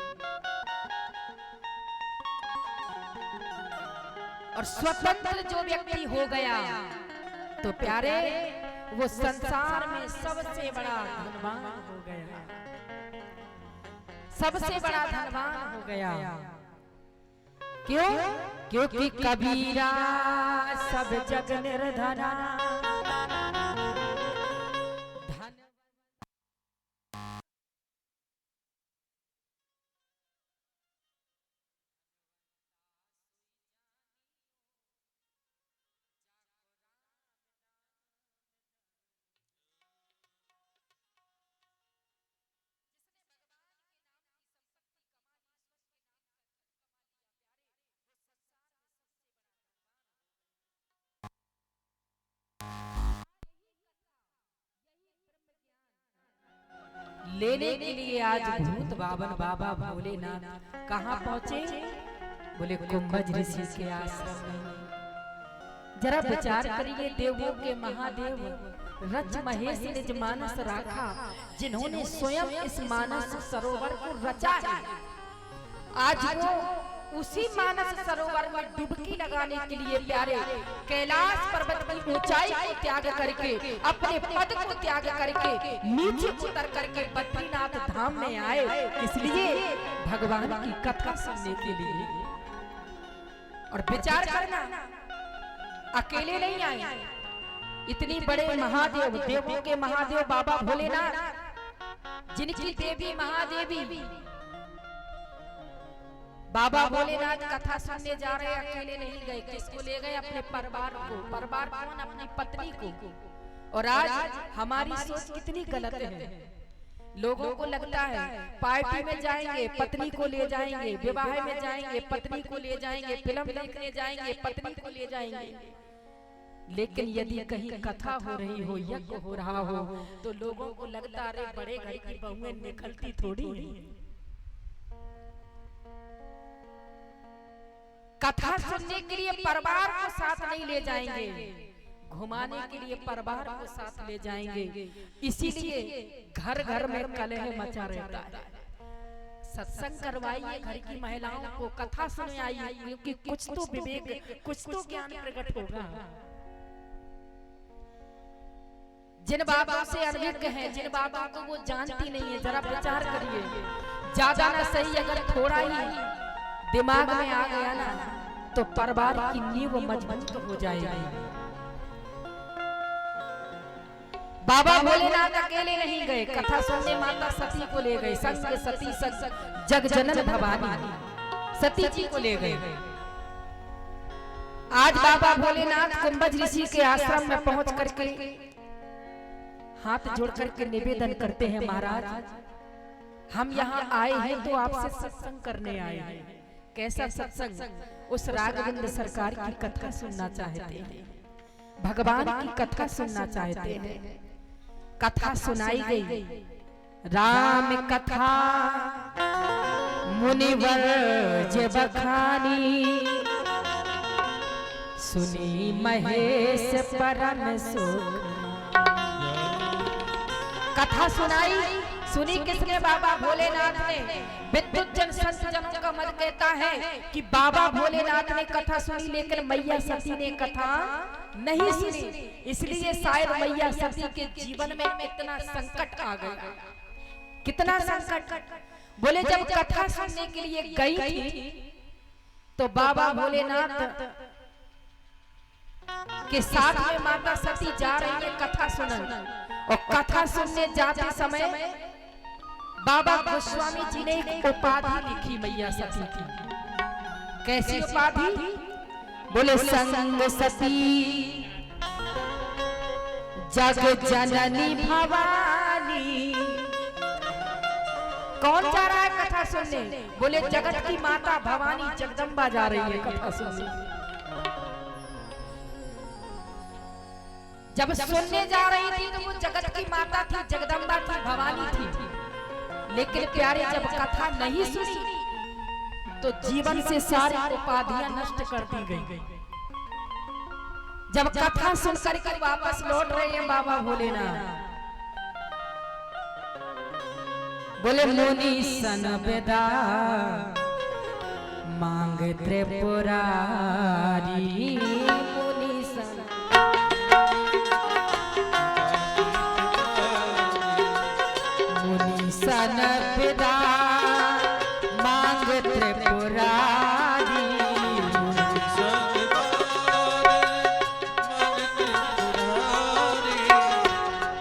और स्वतंत्र जो व्यक्ति हो गया तो प्यारे वो संसार में सबसे बड़ा धनवान हो गया, सबसे बड़ा धनवान हो गया। क्यों? क्योंकि कबीरा सब जग निर्धना। लेने के लिए आज भूत बावन बाबा भोलेनाथ कहाँ पहुँचे? बोले कुंभज ऋषि के आश्रम में। जरा विचार करिए, देवों के महादेव रच महेश निज मानस राखा, जिन्होंने स्वयं इस मानस सरोवर को रचा है। आज वो उसी मानस सरोवर में डुबकी लगाने के लिए प्यारे कैलाश पर्वत की ऊंचाई को त्याग करके, अपने पद को त्याग करके, नीचे उतर करके बद्रीनाथ धाम में आए। इसलिए भगवान की कथा सुनने के लिए। और विचार करना, अकेले नहीं आए, इतनी बड़े महादेव, देवों के महादेव बाबा भोलेनाथ, जिनकी देवी महादेवी बाबा भोलेनाथ कथा सुनने जा रहे, अकेले नहीं गए। किसको ले गए? अपने परिवार को। परिवार कौन? अपनी पत्नी को। और आज हमारी सोच कितनी गलत है। लोगों को लगता है पार्टी में जाएंगे पत्नी को ले जाएंगे, विवाह में जाएंगे पत्नी को ले जाएंगे, फिल्म देखने जाएंगे पत्नी को ले जाएंगे। लेकिन यदि कहीं कथा हो रही हो, यज्ञ हो रहा हो, तो लोगों को लगता है बड़े घर की बहुएं निकलती थोड़ी है। कथा सुनने के लिए परिवार को साथ नहीं ले जाएंगे, घुमाने के लिए परिवार को साथ ले जाएंगे। इसीलिए घर घर में कलह मचा रहता है। सत्संग करवाइए घर की महिलाओं को, कथा सुनाइए, क्योंकि कुछ तो विवेक, कुछ तो ज्ञान प्रकट होगा। जिन बातों से अनभिज्ञ है, जिन बातों को वो जानती नहीं है, जरा विचार करिए। ज्यादा ना सही, अगर थोड़ा ही दिमाग में आ गया ना, तो परिवार की नींव मजबूत हो जाएगी। बाबा भोलेनाथ अकेले नहीं गए, कथा सुनने माता सती को ले गए। संग सती संग जग जनन भवानी सती जी को ले गए। आज बाबा भोलेनाथ कुंभज ऋषि के आश्रम में पहुंच करके हाथ जोड़ करके निवेदन करते हैं, महाराज हम यहाँ आए हैं तो आपसे सत्संग करने आए हैं। कैसा सत्संग? उस राघवेंद्र सरकार की कथा सुनना चाहते हैं, भगवान की कथा सुनना चाहते हैं। कथा सुनाई गई, राम कथा मुनिवर जब बखानी, सुनी महेश परम सुख। कथा सुनाई, सुनी किसने? बाबा भोलेनाथ ने। विद्युत जन संत जनों का मत कहता है कि बाबा भोलेनाथ ने कथा सुनी, लेकिन मैया सती ने कथा नहीं सुनी। इसलिए शायद मैया सती के जीवन में इतना संकट आ गया। कितना संकट? बोले जब कथा सुनने के लिए गई थी तो बाबा भोलेनाथ के साथ में माता सती जा रही है कथा सुनने। और कथा सुनने जाते समय बाबा गोस्वामी जी ने एक उपाधि लिखी मैया सती की। कैसी उपाधि? बोले संग सती जग जननी भवानी। कौन जा रहा है कथा सुनने? बोले जगत की माता भवानी जगदम्बा जा रही है कथा सुनने। जब सुनने जा रही थी तो वो जगत की माता थी, जगदम्बा थी, भवानी थी। लेकिन प्यारे जब कथा नहीं सुनी तो जीवन से सारी उपाधियां नष्ट कर दी गई। जब कथा सुन करके वापस लौट रहे हैं बाबा भोलेनाथ, बोले मुनि सन बेदा मांग त्रिपुरारी। मुनि सन बेदा मांग त्रिपुरारी।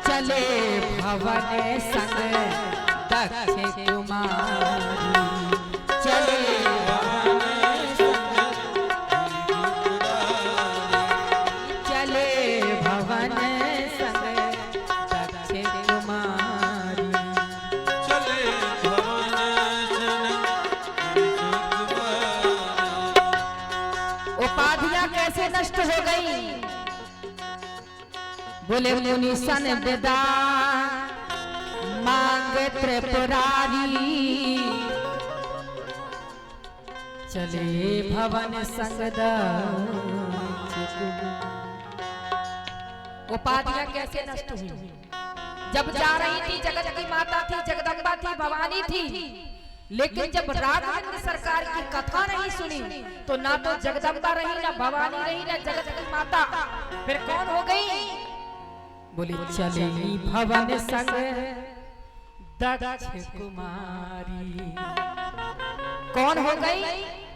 चले भवन संग दक्ष कुमारी। चले चले भवन संग दक्ष कुमारी। उपाधियां कैसे नष्ट हो गई? बोले मुनि सन बेदा मांग त्रिपुरारी। चले भवन संग दक्ष। उपाधियां कैसे नष्ट हुई? जब जा रही थी जगत की माता थी, जगदम्बा थी, भवानी थी। लेकिन जब राघवेंद्र सरकार की कथा नहीं सुनी तो ना तो जगदम्बा रही, ना भवानी रही, ना जगत की माता। फिर कौन हो गई? बोली चली भवन संग दक्ष कुमारी। कौन हो गई?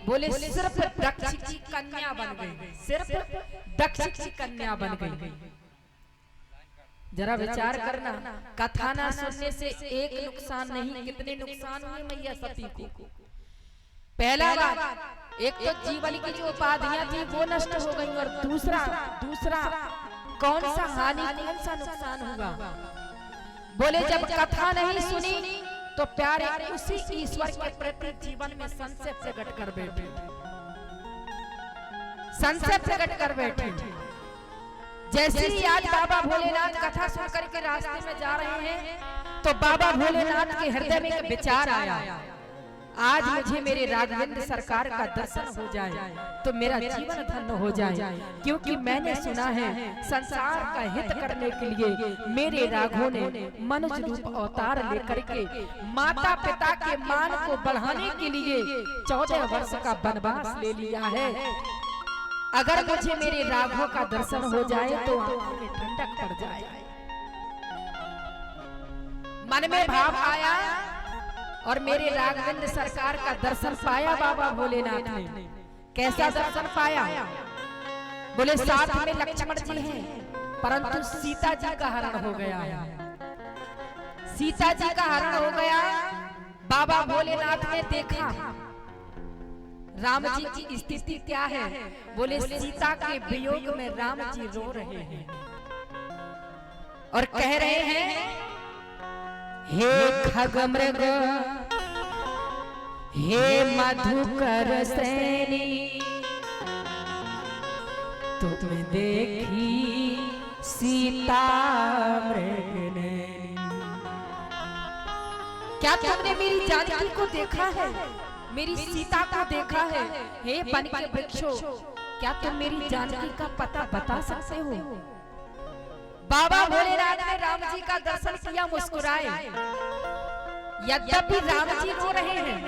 बोले सिर्फ दक्ष की कन्या बन गई। सिर्फ दक्ष की कन्या बन गई। जरा विचार करना, कथा ना सुनने से एक नुकसान नहीं, कितने नुकसान हुए मैया सती को। पहला बात, एक तो जीवन की जो उपाधियां थी वो नष्ट हो गई, और दूसरा कौन सा हानि, कौन सा नुकसान हुआ? बोले जब कथा नहीं सुनी तो प्यारे उसी ईश्वर के प्रति जीवन में संशय प्रकट कर बैठे। संशय प्रकट कर बैठे। जैसे ही आज बाबा भोलेनाथ कथा सुन करके रास्ते में जा रहे हैं तो बाबा भोलेनाथ के हृदय में एक विचार आया, आज मुझे मेरे राघवेंद्र सरकार का दर्शन हो जाए तो मेरा जीवन धन्य हो जाए। क्योंकि मैंने सुना है संसार का हित करने के लिए मेरे राघव ने मनुष्य रूप अवतार लेकर के माता पिता के मान को बढ़ाने के लिए 14 वर्ष का वनवास ले लिया है। अगर मुझे मेरे राघव का दर्शन हो जाए तो आंखों में ठंडक पड़ जाए। मन में भाव आया और मेरे राघवेंद्र सरकार का दर्शन पाया बाबा भोलेनाथ ने। कैसा दर्शन पाया? बोले साथ में लक्ष्मण जी हैं, परंतु सीता जी का हरण हो गया है। सीता जी का हरण हो गया। बाबा भोलेनाथ ने देखा राम जी की स्थिति क्या है। बोले सीता के वियोग में राम जी रो रहे हैं और कह रहे हैं, हे खगमृग हे मधुकर सैनी, तुम देखी सीता मृगने। क्या तुमने मेरी जानकी को देखा है, मेरी सीता को देखा है? हे वन के वृक्षों, क्या तुम मेरी जानकी का पता बता सकते हो? बाबा भोलेनाथ ने राम जी का दर्शन किया, मुस्कुराए। यद्यपि राम जी रो रहे हैं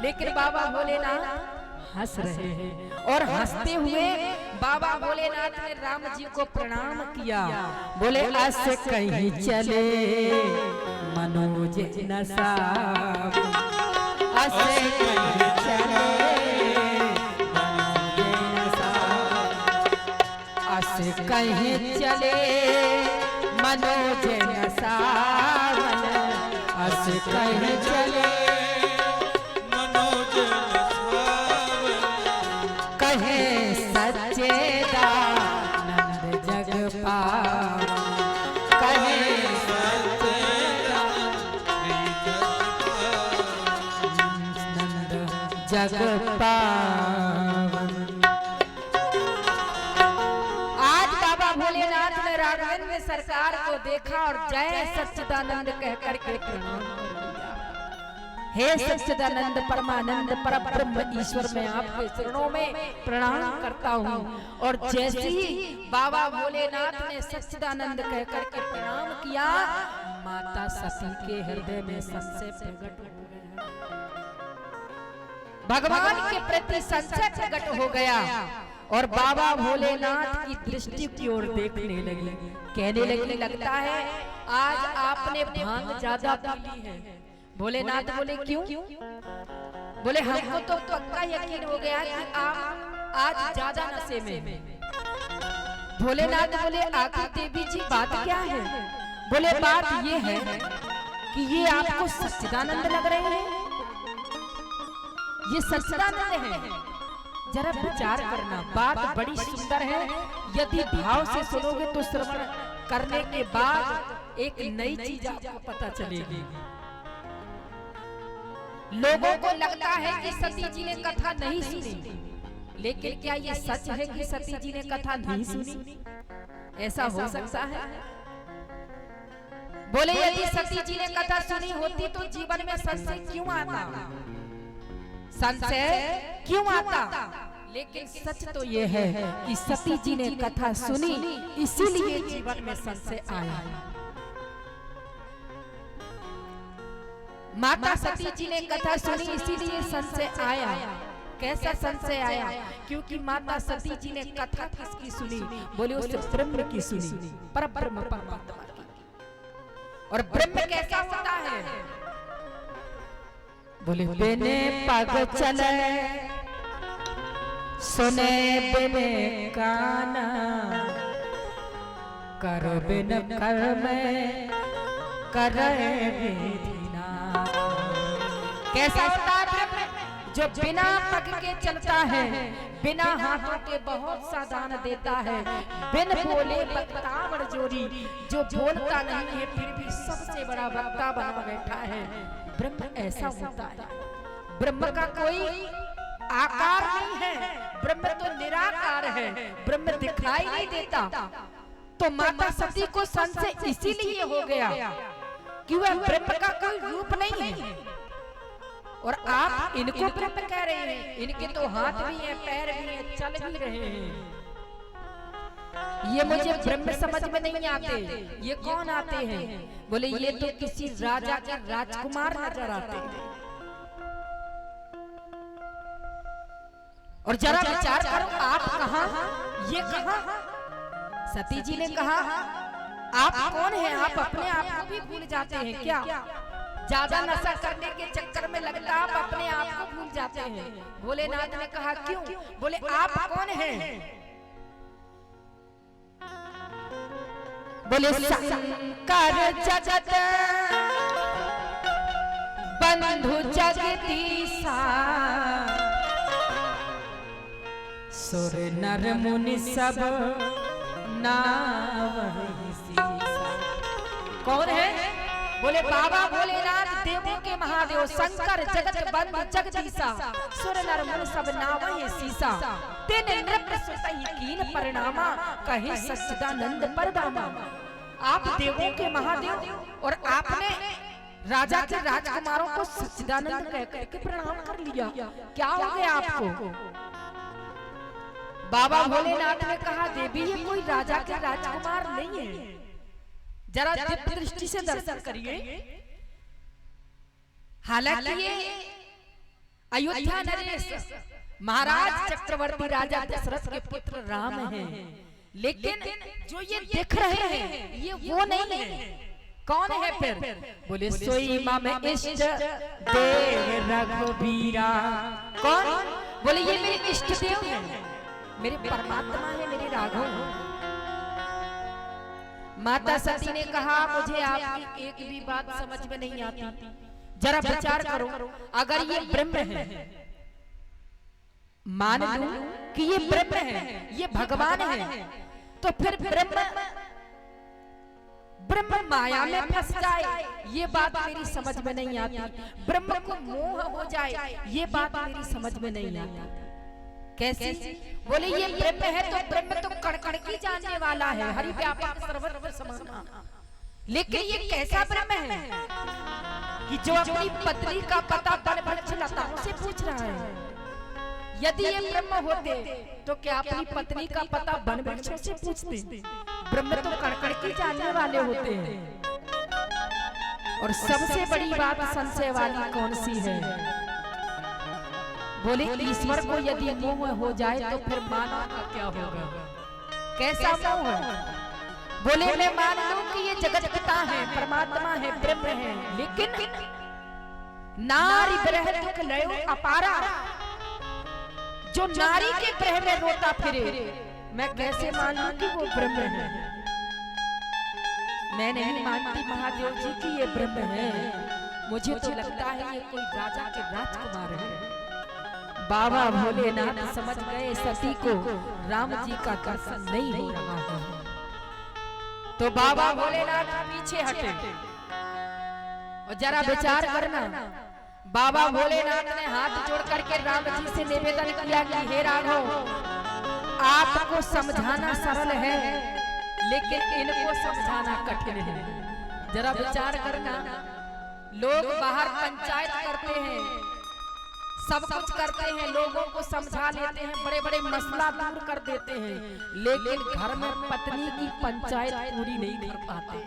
लेकिन बाबा भोलेनाथ हंस रहे हैं, और हंसते हुए बाबा भोलेनाथ ने राम जी को प्रणाम किया। बोले अस कहीं चले मनोज नसा, अस कहीं चले कहीं चले मनोज नसावन, अस कहीं चले मनोज नसावन, कहे सत्य जग पावन। आज बाबा भोलेनाथ ने राघवेंद्र सरकार को देखा और जय सच्चिदानंद कह करके प्रणाम कर दिया। हे सच्चिदानंद परमानंद परब्रह्म ईश्वर, मैं आपके चरणों में प्रणाम करता हूँ। और जैसे ही बाबा भोलेनाथ ने सच्चिदानंद कह करके प्रणाम किया, माता सती के हृदय में संशय प्रकट हो गया। भगवान के प्रति संशय प्रकट हो गया और बाबा भोलेनाथ की दृष्टि की ओर देखने लगी। कहने लगी, लगता है आज आपने भांग ज्यादा पी ली है। भोलेनाथ बोले, क्यों? बोले, हमको तो पक्का यकीन हो गया कि आप आज ज्यादा नशे में। भोलेनाथ बोले, आखिर देवी जी बात क्या है? बोले, बात ये है कि ये आपको सच्चिदानंद लग रहे हैं, ये सच्चिदानंद है। जरा विचार करना, बात बड़ी सुंदर है। यदि भाव से सुनोगे तो श्रवण करने के बाद एक नई चीज आपको पता चलेगी। लोगों को लगता है कि सती जी ने कथा नहीं सुनी, लेकिन क्या ये सच है कि सती जी ने कथा नहीं सुनी? ऐसा हो सकता है? बोले, यदि सती जी ने कथा सुनी होती तो जीवन में संशय क्यों आता? संशय क्यों आता? लेकिन सच तो ये है कि सती जी ने कथा सुनी, इसीलिए जीवन में संशय आया। माता सती जी ने कथा सुनी, इसीलिए संशय आया। कैसा संशय आया? क्योंकि माता सती जी ने कथा किसकी सुनी? बोले, उस ब्रह्म की सुनी, परब्रह्म परमात्मा की। और ब्रह्म कैसा होता है? बोले, बिने पग चले सुने बिने काना, करो बिन कर्म करे विधिना। कैसा होता है ब्रह्म? जो बिना पग के चलता है, बिना हाथों के बहुत सा दान देता है, बिन बोले बक्तावड़ जोरी, जो बोलता नहीं है फिर भी सबसे बड़ा वक्ता बना बैठा है। ब्रह्म ऐसा होता है। ब्रह्म का कोई आकार नहीं है, ब्रह्म तो निराकार है, ब्रह्म दिखाई नहीं देता। तो माता सती को संशय इसीलिए हो गया कि वह ब्रह्म का कोई रूप नहीं है। और आप इनको ब्रह्म कह रहे हैं, इनके तो हाथ भी हैं, पैर भी हैं, चल भी रहे हैं। ये मुझे ब्रह्म समझ में नहीं आते। ये कौन आते हैं? बोले, ये तो किसी राजा के राजकुमार नजर आते हैं। और जरा विचार करो, आप कहां, ये कहां? सती जी ने कहा, आप कौन हैं? आप अपने आप को भी भूल जाते हैं क्या? ज्यादा नशा करने के चक्कर में लगता आप अपने आप को भूल जाते हैं। भोलेनाथ ने कहा, क्यों? बोले, आप कौन हैं? बोले, शंकर जगत बंधु जगदीशा, सुर नर मुनि सब नावहि सीसा। कौन है? बोले, बाबा भोलेनाथ देवों के महादेव, शंकर जगत बंधु जगदीशा, सुर नर मुनि सब नावहि सीसा। तिन नृप सुतहि कीन परिणामा, कहे सच्चिदानंद परधामा। आप देवों के महादेव और आपने राजा के राजकुमारों को सच्चिदानंद कह करके प्रणाम कर लिया, क्या हो गया आपको? बाबा भोलेनाथ ने कहा, देवी ये कोई राजा के राजकुमार नहीं है, जरा दिव्य दृष्टि से दर्शन करिए। हालांकि ये अयोध्या नरेश महाराज चक्रवर्ती राजा दशरथ के पुत्र राम हैं, लेकिन जो ये दिख रहे हैं ये वो नहीं है। कौन है फिर? बोले, सोई मम इष्ट देव रघुबीरा। कौन? बोले, ये मेरे इष्ट देव हैं, मेरे परमात्मा है, मेरे राघव। माता सती ने कहा, मुझे आपकी एक भी बात समझ में नहीं आती। जरा विचार करो, अगर ये ब्रह्म है, मान लो कि ये ब्रह्म है, ये भगवान है, तो फिर ब्रह्म माया में फंस जाए ये बात मेरी समझ में नहीं आती। ब्रह्म को मोह हो जाए ये बात मेरी समझ में नहीं आती। कैसे? बोले ये ब्रह्म है तो ब्रह्म तो कण कण की जानने वाला है, हरि व्यापक सर्वत्र समाना। लेकिन ये कैसा ब्रह्म है कि जो अपनी पत्नी का पता बन वृक्ष लताओं से पूछ रहा है? यदि ये ब्रह्म होते तो क्या अपनी पत्नी का पता वन वृक्षों से पूछते? ब्रह्म तो कण-कण की जानने वाले होते हैं। और सबसे बड़ी बात संशय वाली कौन सी है? बोले ईश्वर को यदि मोह हो जाए तो फिर मानव का क्या होगा? कैसा मोह है? बोले मैं मान लूं कि ये जगत पिता है, परमात्मा है, ब्रह्म है, लेकिन नारी विरह दुख लयो अपारा, जो नारी के प्रेम में रोता फिरे, मैं कैसे मान लूं कि वो ब्रह्म है? मैं नहीं मानती महादेव जी कि ये ब्रह्म है। मुझे तो लगता है ये कोई राजा के राजकुमार है। बाबा भोलेनाथ समझ गए सती को राम जी का दर्शन नहीं हो रहा है, तो बाबा भोलेनाथ पीछे हटे। और जरा विचार करना, बाबा भोलेनाथ ने हाथ जोड़ करके राम जी से निवेदन किया कि हे राघव, आपको समझाना सरल है लेकिन इनको समझाना कठिन है। जरा विचार करना, लोग बाहर पंचायत करते हैं, सब कुछ करते हैं, लोगों को समझा लेते हैं, बड़े बड़े मसला दूर कर देते हैं, लेकिन घर में पत्नी की पंचायत पूरी नहीं कर पाते।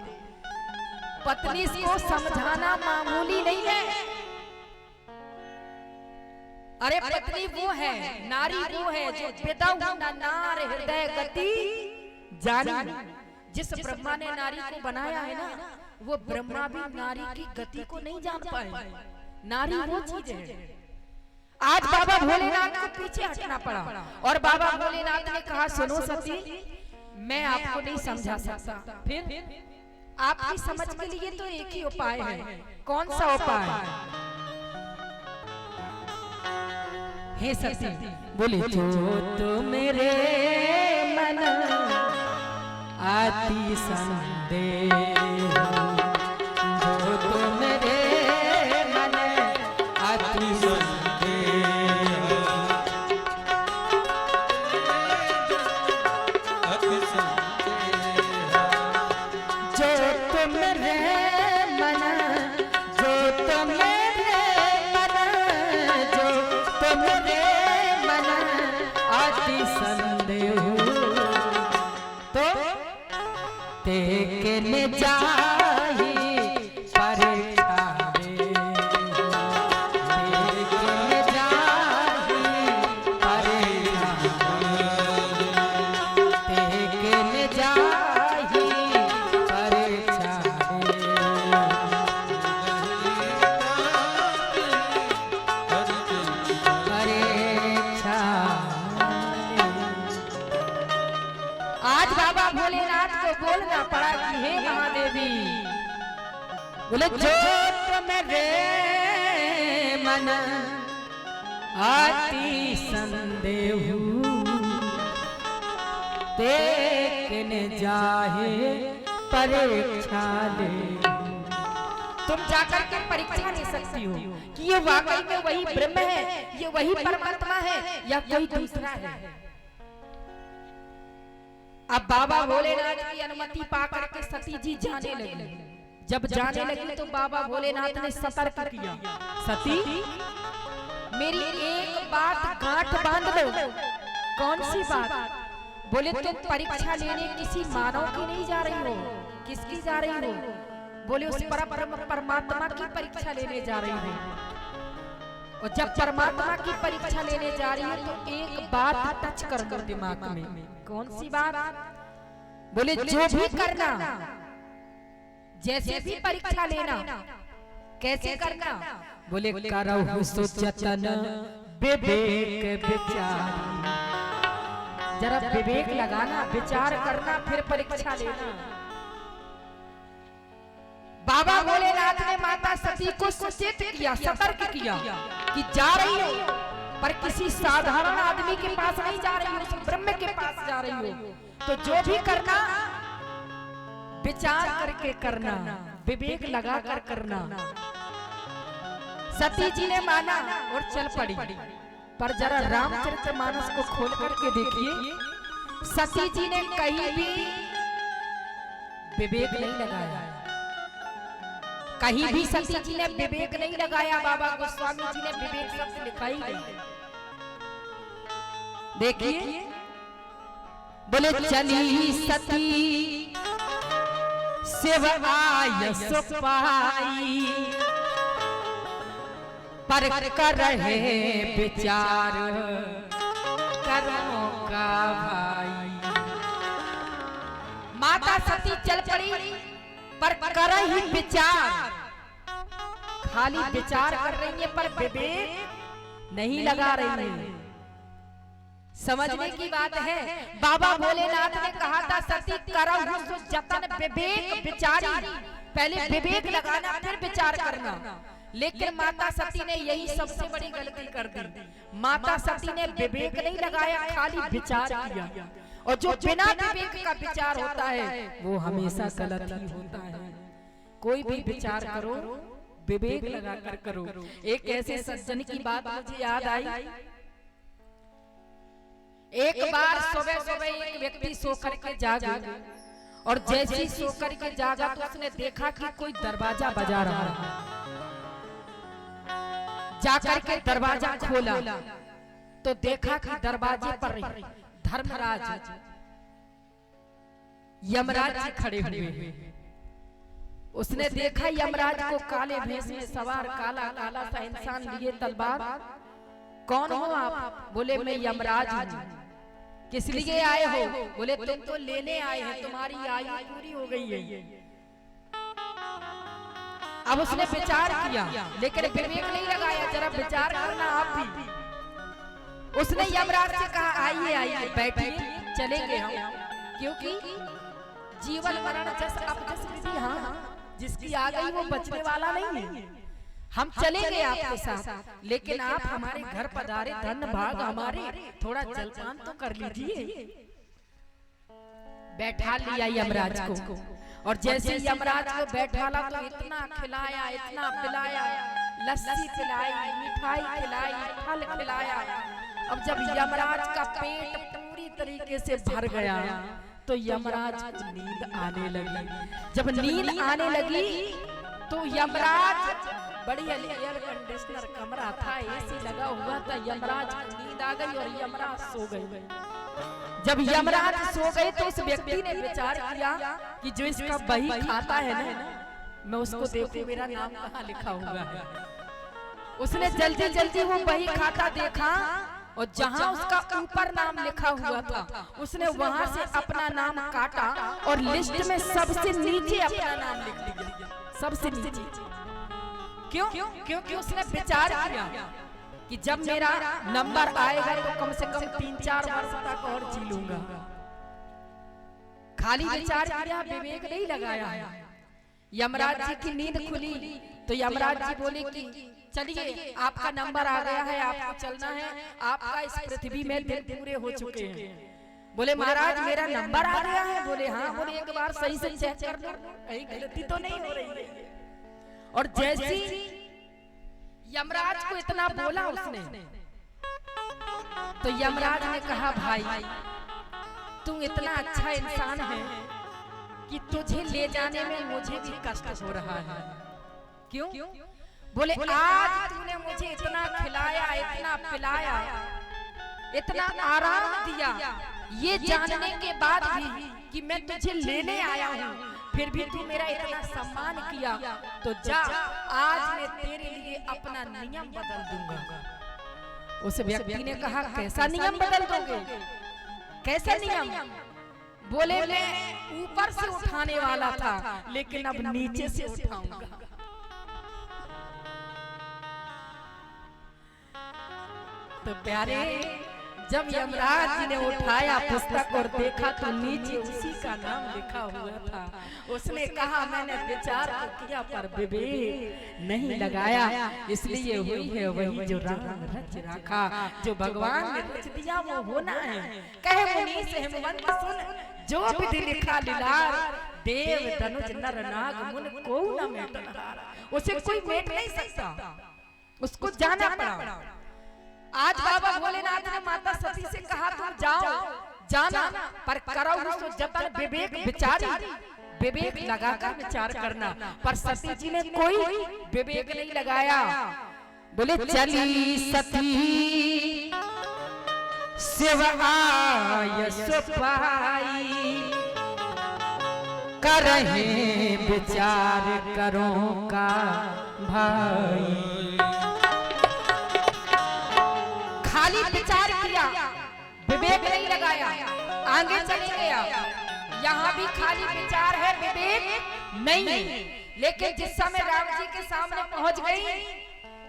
पत्नी को समझाना मामूली नहीं है। अरे पत्नी वो है, नारी वो है जो बेदाऊ नार हृदय गति जानी। जिस ब्रह्मा ने नारी को बनाया है ना, वो ब्रह्मा भी नारी की गति को नहीं जान पाए। नारी वो चीज है। आज बाबा भोलेनाथ को पीछे हटना पड़ा और बाबा भोलेनाथ ने कहा सुनो सती, मैं आपको नहीं समझा सकता। फिर आपकी समझ के लिए तो एक ही उपाय है। कौन सा उपाय? हे सती, बोले जो तो मेरे मन आती संदेह, जो तो मेरे मन आती संदेह, जो तो मेरे मन, जो तो मेरे मन, जो तो मेरे मन आती संदेह, तो देखने जाही परीक्षा रे, देखने जाही परीक्षा रे, देखने जाही परीक्षा रे, परीक्षा। आज बाबा भोलेनाथ को बोलना पड़ा कि हे महादेवी, बोले जो मेरे मन आती संदेह, देखने जाहे परीक्षा ले। तुम जाकर के परीक्षा ले सकती हो कि ये वाकई में वही ब्रह्म है, ये वही परमात्मा है या कोई दूसरा है। अब बाबा भोलेनाथ की अनुमति पाकर के सती जी जाने लगी। जब जाने लगी तो बाबा भोलेनाथ ने सतर्क किया, सती मेरी एक बात गांठ बांध लो। कौन सी बात? बोले तुम परीक्षा लेने किसी मानव की नहीं जा रही हो, किसकी जा रही हो? बोले उस परब्रह्म परमात्मा की परीक्षा लेने जा रही हो। और जब परमात्मा की परीक्षा लेने जा रही है तो एक बात टच कर दो दिमाग में। कौन सी बात? बोले जो भी करना, जैसे भी परीक्षा लेना, कैसे करना? बोले करहु सुजतन विवेक विचार। जरा विवेक लगाना, विचार करना, फिर परीक्षा लेना। बाबा भोलेनाथ ने माता सती को सचेत किया, सतर्क किया कि जा रही हो पर किसी साधारण आदमी के पास नहीं जा रही हो, उस ब्रह्म के पास जा रही हो। तो जो भी करना विचार करके करना, विवेक लगा कर करना। सती जी ने माना और चल पड़ी, पर जरा रामचरितमानस को खोल करके देखिए, सती जी ने कहीं भी विवेक नहीं लगाया, कहीं भी सती जी ने विवेक नहीं लगाया। बाबा गोस्वामी जी ने विवेक शब्द लिखा ही नहीं। देखिए, बोले चली सती सेवाय सो पाई, पर कर रहे विचार कर्मों का भाई। माता सती चल पड़ी, पर कर ही विचार, खाली विचार कर रही है पर विवेक नहीं लगा रही है। समझने की बात है। बाबा भोलेनाथ ने कहा था सती करहु सो जतन विवेक विचारी, पहले विवेक लगाना फिर विचार करना। लेकिन माता सती ने यही सबसे बड़ी गलती कर दी। माता सती ने विवेक नहीं लगाया, खाली विचार किया, और जो बिना विवेक का विचार होता है वो हमेशा गलत ही होता है। कोई भी विचार करो विवेक लगा कर करो। एक ऐसे सज्जन की बात मुझे याद आई। एक बार सुबह सुबह एक व्यक्ति सो करके जागा, और जैसे ही सो करके जागा तो उसने देखा कि कोई दरवाजा बजा रहा है। जाकर के दरवाजा खोला तो देखा कि दरवाजे पर धर्मराज यमराज जी खड़े हुए। उसने देखा यमराज को काले भेष में सवार, काला काला सा इंसान लिए तलवार। कौन हो आप? बोले मैं यमराज हूँ। किस लिए आए हो? बोले तुम तो लेने आए हैं, तुम्हारी आयु पूरी हो गई है। अब उसने विचार किया, लेकिन विवेक नहीं लगाया। जरा विचार करना आप भी। उसने यमराज से कहा आइए आइए बैठिए, चलेंगे हम, क्योंकि जीवन मरण जस अब जस विधि, हाँ जिसकी आ गई वो बचने वाला नहीं है। हम चलेंगे आपके साथ, लेकिन आप हमारे घर पधारे, धन भाग हमारे, थोड़ा जलपान तो कर लीजिए। बैठा लिया यमराज को, और जैसे यमराज को बैठाला तो इतना खिलाया, इतना पिलाया, लस्सी पिलाई, मिठाई खिलाई, फल खिलाया। अब जब यमराज का पेट पूरी तरीके से भर गया तो यमराज को नींद आने लगी। जब नींद आने लगी तो यमराज, बढ़िया एयर कंडीशनर कमरा था, एसी लगा हुआ था, यमराज को नींद आ गई और यमराज सो गए। जब यमराज सो गए तो उस व्यक्ति ने विचार किया कि जो इसका बही खाता है ना, मैं उसको देखूं मेरा नाम कहाँ लिखा हुआ है। उसने जल्दी जल्दी वो बही खाता देखा, और जहां उसका ऊपर नाम लिखा हुआ था उसने वहां से अपना नाम काटा और लिस्ट में सबसे नीचे अपना नाम लिख दिया, सबसे नीचे। क्यों? क्योंकि उसने विचार किया कि जब मेरा नंबर आएगा तो कम से कम 3-4 वर्ष तक और जी लूंगा। खाली विचार किया, विवेक नहीं लगाया। यमराज जी की नींद खुली तो यमराज जी बोले कि चलिए आपका नंबर आ गया है, आपको चलना है, आपका इस पृथ्वी में दिन पूरे हो चुके हैं। बोले महाराज मेरा नंबर आ गया है? बोले हाँ। बोले एक बार सही से चेक कर लो, कहीं गलती तो नहीं हो रही है। और जैसी यमराज को इतना बोला उसने, तो यमराज ने कहा भाई तू इतना अच्छा इंसान है कि तुझे ले जाने में मुझे भी कष्ट हो रहा है। क्यों? बोले आज तूने मुझे इतना खिलाया, इतना पिलाया, इतना आराम दिया, ये जानने के बाद भी कि मैं तुझे लेने आया हूँ, फिर भी तू मेरा इतना सम्मान किया, तो जा आज मैं तेरे लिए अपना नियम बदल दूंगा। उस व्यक्ति ने कहा कैसा नियम बदल दोगे? कैसा नियम? बोले मैं ऊपर से उठाने वाला था, लेकिन अब नीचे से उठाऊंगा। तो प्यारे, जब यमराज जी ने उठाया पुस्तक और देखा तो नीचे उसी का नाम लिखा हुआ था। उसने कहा मैंने विचार तो किया पर विवेक नहीं लगाया, इसलिए हुई है वही जो राम रच रखा, जो भगवान ने रच दिया वो होना है। कहे मुनीष हेमवंत सुन, जो विधि लिखा लीलार, देव धनुज नर नाग मुन को न मेटनहार, उसे कोई मेट नहीं सकता, उसको जाना पड़ा। आज बाबा भोलेनाथ ने माता सती से कहा तुम जाओ जाना, पर करो सो जतन विवेक विचारी, विवेक लगाकर विचार करना। पर सती जी ने कोई विवेक नहीं लगाया। बोले चली सती शिव आय सो पाई, करहे विचार करो का भाई। खाली विचार किया, विवेक नहीं लगाया, आगे चले गया। यहाँ भी खाली विचार है, विवेक नहीं। लेकिन जिस समय राम जी के सामने पहुंच गई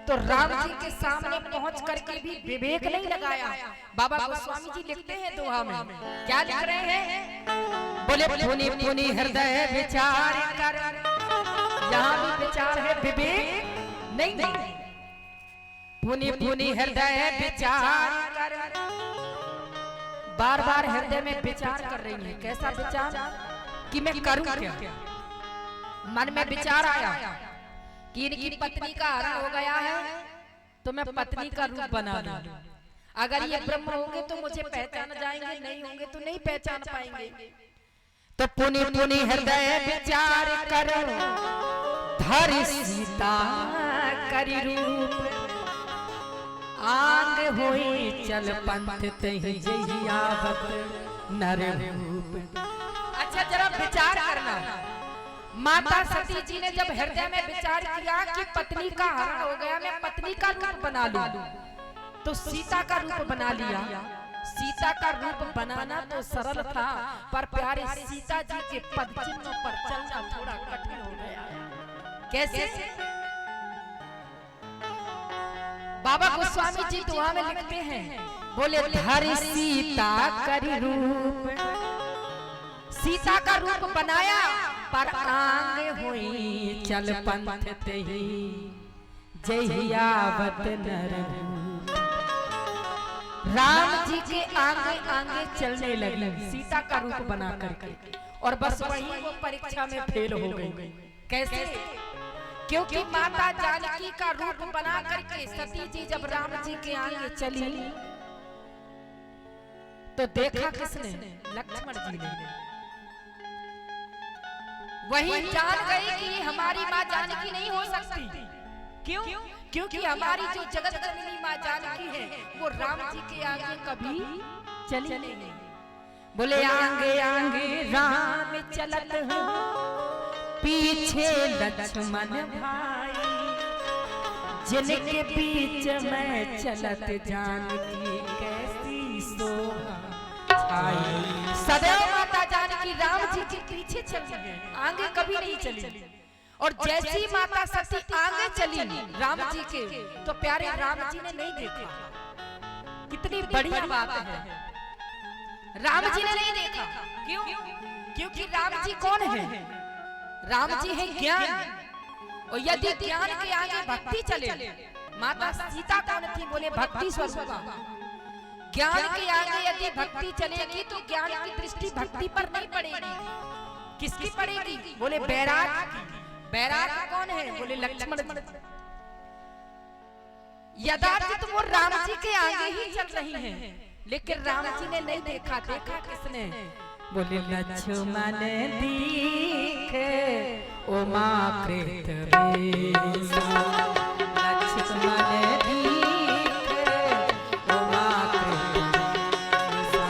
तो राम जी के सामने पहुंच करके भी विवेक नहीं लगाया। बाबा गोस्वामी जी लिखते हैं दोहा में, क्या लिख रहे हैं? बोले पुनि पुनि हृदय विचार कर, यहाँ भी विचार है, विवेक नहीं। पुनि पुनि हृदय विचार कर, बार बार हृदय में विचार कर रही है। कैसा विचार? कि मैं करूं क्या? मन में विचार आया कि इनकी पत्नी का हरण हो गया है तो मैं पत्नी का रूप बना लूं। अगर ये ब्रह्म होंगे तो मुझे पहचान जाएंगे, नहीं होंगे तो नहीं पहचान पाएंगे। तो पुनि पुनि हृदय विचार कर, धरि सीता करि रूप, आंग होई चल पंथ तहि जहियावत नर रूप। अच्छा जरा विचार करना, माता सती जी ने जब हृदय में विचार किया कि पत्नी का हरण हो गया, मैं पत्नी का रूप बना लूं, तो सीता का रूप बना लिया। सीता का रूप बनाना तो सरल था, पर प्यारे सीता जी के पद चिन्हों पर चलना थोड़ा कठिन हो गया। कैसे? बाबा गोस्वामी जी दुआ में लिखते हैं, बोले धरि सीता करि रूप, सीता का रूप बनाया पर आंग हुई चल पंथ तहि जहियावत नर रूप। राम जी के आगे आगे चलने लगी सीता का रूप बना करके, और बस वही वो परीक्षा में फेल हो गई। कैसे? क्योंकि माता जानकी का रूप बना करके सती जी जब राम जी के आगे चली तो देखा किसने? लक्ष्मण जी ने। वही जान गई कि हमारी माँ जानकी नहीं हो सकती। क्यों? क्योंकि हमारी जो जगत जननी माँ जानकी है वो राम जी के आगे कभी चली नहीं। बोले आगे आगे राम चलत हो, पीछे लक्ष्मण भाई, जिनके बीच में चलत जानकी कैसी शोभा छाई। सदैव माता जानकी राम जी के पीछे चली है, आगे कभी नहीं चली। और जैसी माता सती आगे चली राम जी के, तो प्यारे राम जी ने नहीं देखा। कितनी बढ़िया बात है, राम जी ने नहीं देखा। क्यों? क्योंकि राम जी कौन है? राम जी है ज्ञान, और यदि ज्ञान के आगे भक्ति चले, माता सीता कौन थी? बोले भक्ति स्वरूपा। ज्ञान के आगे यदि भक्ति चलेगी तो ज्ञान की दृष्टि भक्ति पर नहीं पड़ेगी, किसकी पड़ेगी? बोले बैराग। बैराग कौन है? बोले लक्ष्मण। यदाचित वो राम जी के आगे ही चल रही हैं, लेकिन राम जी ने नहीं देखा। देखा किसने? बोले लक्ष्मण दीखे उमा कृत वेशा, लक्ष्मण दीखे उमा कृत वेशा।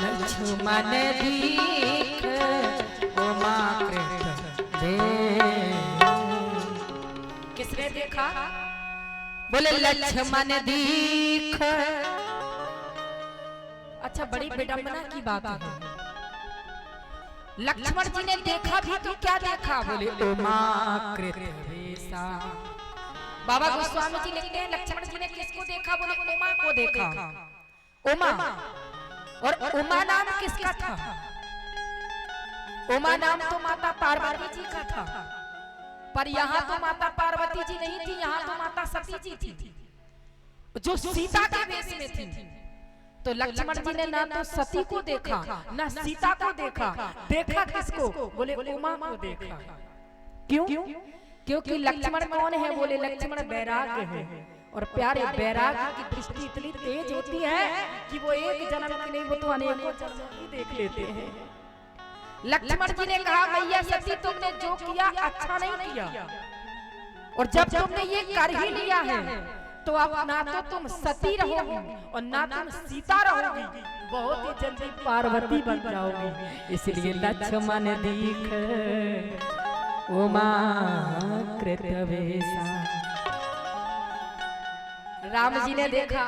लक्ष्मण दीखे उमा कृत वेशा। किसने देखा? बोले लक्ष्मण दीख। अच्छा बड़ी विडंबना की बात है, लक्ष्मण जी ने देखा भी तो क्या देखा? बोले उमा कृत वेशा। बाबा गोस्वामी जी लिखते हैं लक्ष्मण जी ने किसको देखा? बोले उमा को देखा। उमा, और उमा नाम किसका था? उमा नाम तो माता पार्वती जी का था, पर यहाँ तो माता पार्वती जी नहीं थी, यहाँ तो माता सती जी थी। जो सीता के वेश में थी। तो लक्ष्मण जी ने ना तो सती को देखा ना सीता को देखा, देखा किसको? बोले उमा को देखा। क्यों? क्योंकि लक्ष्मण कौन है? बोले लक्ष्मण वैराग्य है, और प्यारे वैराग्य की दृष्टि इतनी तेज होती है कि वो एक जन्म की नहीं, वो तो अनेकों जन्म की देख लेते हैं। लक्ष्मण जी ने कहा मैया सती तुमने जो किया अच्छा नहीं किया, और जब तुमने ये कर ही लिया है तो अब ना तो तुम सती रहोगी और ना तुम सीता रहोगी, बहुत ही जल्दी पार्वती बन जाओगी। इसलिए लक्ष्मण दीख उमा कृत वेशा। राम जी ने देखा,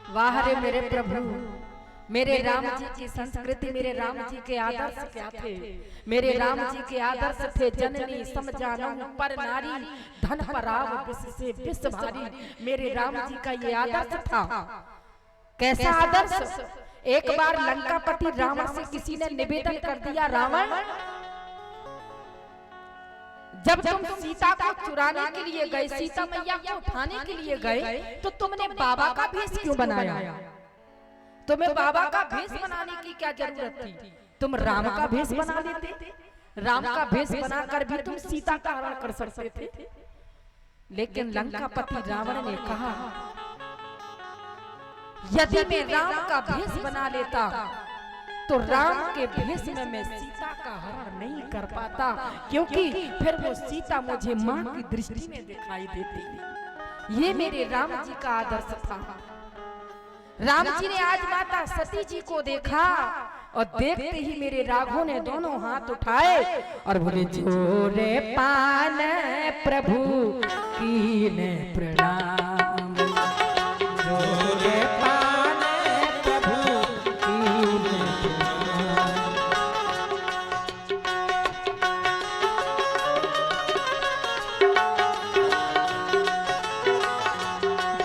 वाह रे मेरे प्रभु, मेरे राम जी की संस्कृति, मेरे राम जी के आदर्श क्या थे? मेरे राम जी के आदर्श थे जननी समझानहु पर नारी, धन पराव विष से विष भारी। मेरे राम जी का ये आदर्श था। कैसा आदर्श? एक बार लंकापति रावण से किसी ने निवेदन कर दिया, रावण जब तुम सीता को चुराने के लिए गए, सीता मैया को उठाने के लिए गए, तो तुमने बाबा का भेष क्यों बनाया? तुम्हें बाबा का भेष बनाने की क्या जरूरत थी? तुम राम का भेष बना लेते। राम का भेष बनाकर भी तुम सीता का हरण कर सकते थे। लेकिन लंकापति रावण ने कहा, यदि मैं राम का भेष बना लेता तो राम के भेष में मैं सीता का हरण नहीं कर पाता, क्योंकि फिर वो सीता मुझे मां की दृष्टि में दिखाई देती। ये मेरे राम जी का आदर्श था। राम जी ने आज माता सती जी को देखा, और देखते ही मेरे राघव ने दोनों हाथ उठाए और बोले जोरे पान प्रभु कीने प्रणाम, जोरे पान प्रभु कीने प्रणाम।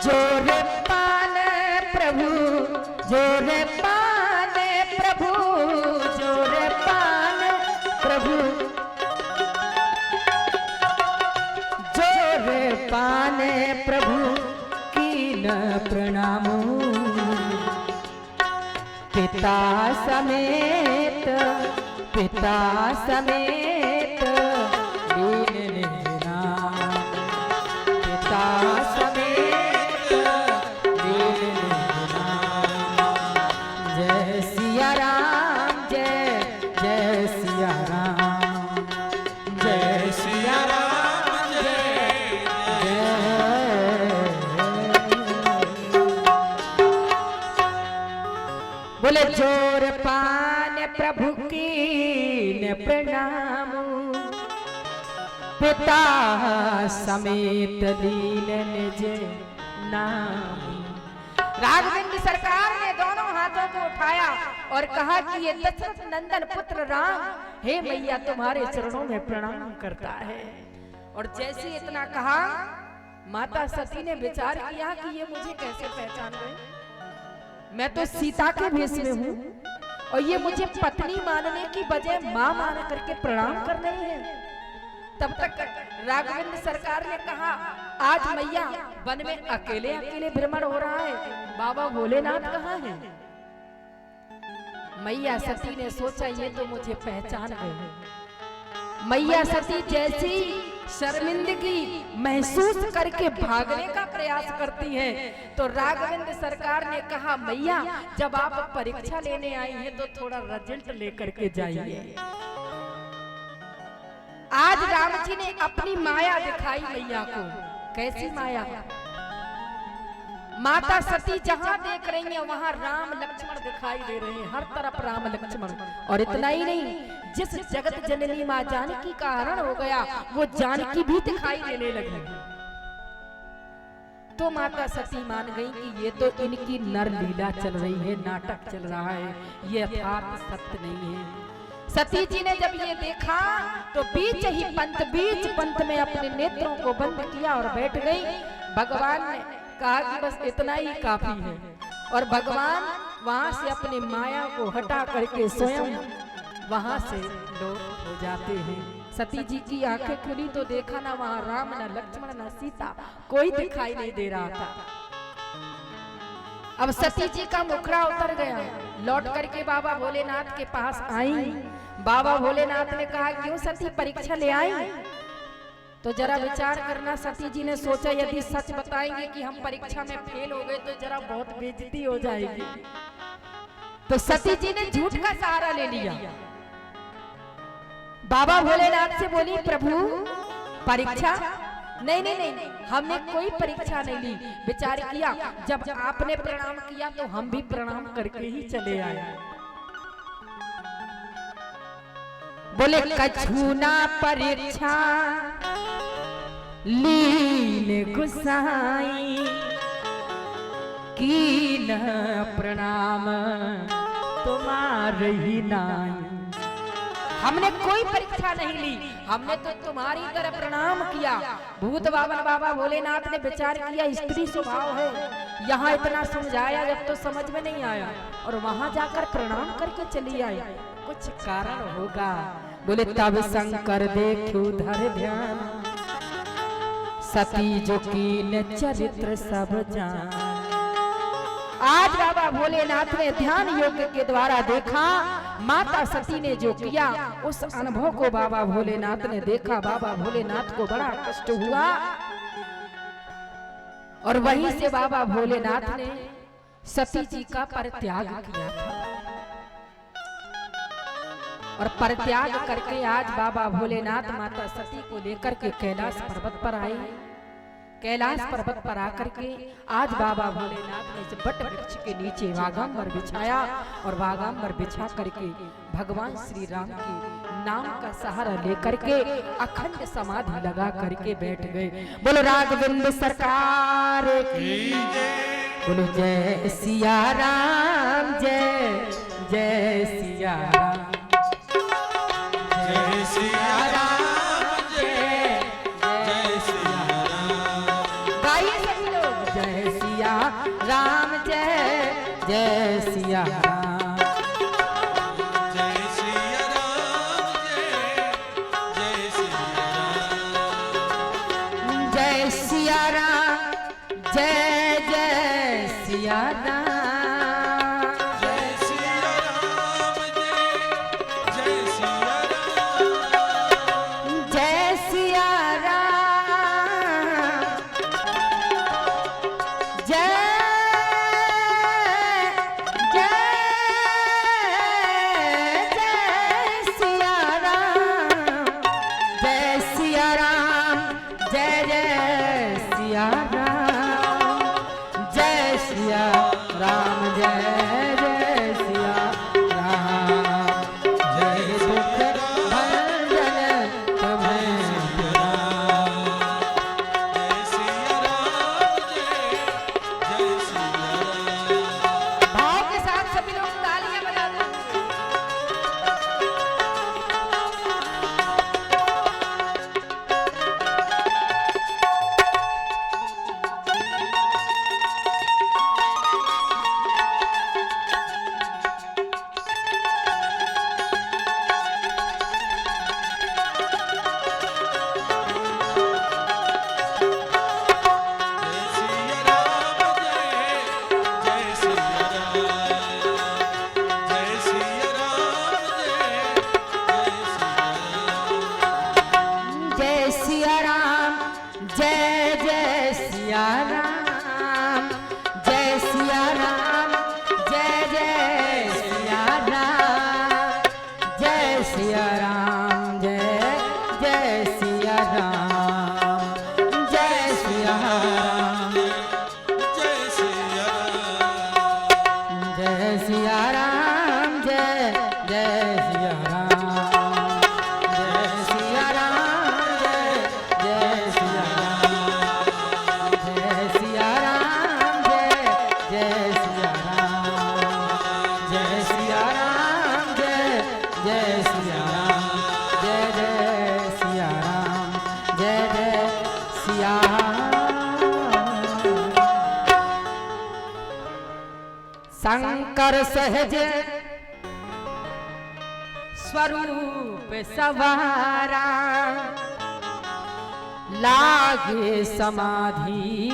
जोरे पान प्रभु, जोरे पान प्रभु, जोरे पान प्रभु, जोरे पान प्रभु कीन प्रणाम। पिता समेत, पिता समेत लीन नाम, पिता समेत लीन नाम। जय सिया राम, जय जय सिया राम, जय सिया राम, जय जय। बोले जोर पान प्रभु कीन प्रणाम, पिता समेत लीन निज नाम। राघवेंद्र सरकार ने दोनों हाथों को उठाया और कहा कि ये दशरथ नंदन पुत्र राम, हे मैया तुम्हारे चरणों में प्रणाम करता है। और जैसे इतना कहा, माता सती ने विचार किया कि ये मुझे कैसे पहचान गए, मैं तो सीता के भेष में हूँ और ये मुझे पत्नी मानने की बजाय माँ मान करके प्रणाम कर रही है। तब तक राघवेंद्र सरकार ने कहा, आज मैया वन में अकेले अकेले भ्रमण हो रहा है, बाबा भोलेनाथ कहाँ है? मैया सती ने सोचा ये तो मुझे पहचान गए। मैया सती जैसी शर्मिंदगी महसूस करके भागने का प्रयास करती है, तो राघवेंद्र सरकार ने कहा, मैया जब आप परीक्षा लेने आई हैं तो थोड़ा रिजल्ट लेकर के जाइए। आज राम जी ने अपनी माया दिखाई मैया को। कैसी माया? माता सती जहां देख रही हैं वहां राम लक्ष्मण दिखाई दे रहे हैं, हर तरफ राम लक्ष्मण। और इतना ही नहीं, जिस जगत जननी मां जानकी का हरण हो गया वो जानकी भी दिखाई देने लगी। तो माता सती मान गई कि ये तो इनकी नर लीला चल रही है, नाटक चल रहा है, ये यथार्थ सत्य नहीं है। सती जी ने जब ये देखा तो बीच पंथ में अपने नेत्रों को बंद किया और बैठ गई। भगवान ने कहा कि बस इतना ही काफी है, और भगवान वहां से अपने माया को हटा करके स्वयं वहां से लोग हो जाते हैं। सती जी की आंखें खुली तो देखा ना वहां राम, ना लक्ष्मण, ना सीता, कोई दिखाई नहीं दे रहा था। अब सती जी का मुखड़ा उतर गया। लौट करके बाबा भोलेनाथ के पास आई। बाबा भोलेनाथ ने कहा, क्यों सती परीक्षा ले आई? तो जरा विचार करना, सती जी ने सोचा यदि सच बताएंगे कि हम परीक्षा में फेल हो गए तो जरा बहुत बेइज्जती हो जाएगी। तो सती जी ने झूठ का सहारा ले लिया। बाबा भोलेनाथ से बोली, प्रभु परीक्षा? नहीं नहीं नहीं, हमने कोई परीक्षा नहीं ली। विचार किया, जब आपने प्रणाम किया तो हम भी प्रणाम करके ही चले आए। बोले, कछु ना परीक्षा लीन गुसाई, की न प्रणाम तुम्हारे ही नाई। हमने कोई परीक्षा नहीं ली, हमने तो तुम्हारी तरह प्रणाम किया। भूत बाबा बाबा भोलेनाथ ने विचार किया, स्त्री स्वभाव है, यहाँ इतना समझाया जब तो समझ में नहीं आया, और वहां जाकर प्रणाम करके चली आई, कुछ कारण होगा। बोले, तब शंकर देखो धर ध्यान, सती जो कीन चरित्र सब जान। आज बाबा भोलेनाथ ने ध्यान योग के द्वारा देखा, माता सती ने जो किया उस अनुभव को बाबा भोलेनाथ ने देखा। बाबा भोलेनाथ को बड़ा कष्ट हुआ, और वहीं से बाबा भोलेनाथ ने सती जी का परित्याग किया था। और परित्याग करके आज बाबा भोलेनाथ माता सती को लेकर के कैलाश पर्वत पर आए। कैलाश पर्वत पर आकर के आज बाबा भोलेनाथ ने इस बट वृक्ष के नीचे वाघांबर बिछाया, और वाघांबर बिछा करके भगवान श्री राम के नाम का सहारा लेकर के अखंड समाधि लगा करके बैठ गए। बोलो राघवेंद्र सरकार की, बोलो जय सिया राम, जय जय सिया राम, जय सिया राम, जय जय सिया राम। गाइए सभी लोग, जय सिया राम, जय जय सिया राम, जय सिया राम, जय जय सिया राम। जय सिया राम, जय जय सिया राम, जय सिया राम, जय सिया राम। जय सिया राम, जय जय सिया राम, जय सिया राम, जय जय सिया राम, जय सिया राम, जय जय सिया राम, जय दुख भंजन तुम्हें जय सिया राम, जय सिया राम। भाव के साथ सभी लोग तालियां बजाते हैं। जय सिया राम, जय जय सिया राम, जय सिया राम, जय जय सिया राम, जय सिया राम, जय जय सिया राम, जय सिया राम, जय सिया राम, जय जय सिया राम, जय सिया राम, जय जय सिया राम, जय सिया राम, जय जय सिया राम, जय सिया राम, जय जय सिया राम, जय जय सिया राम, जय जय सिया शंकर सहज स्वरूप सवारा, लागे समाधि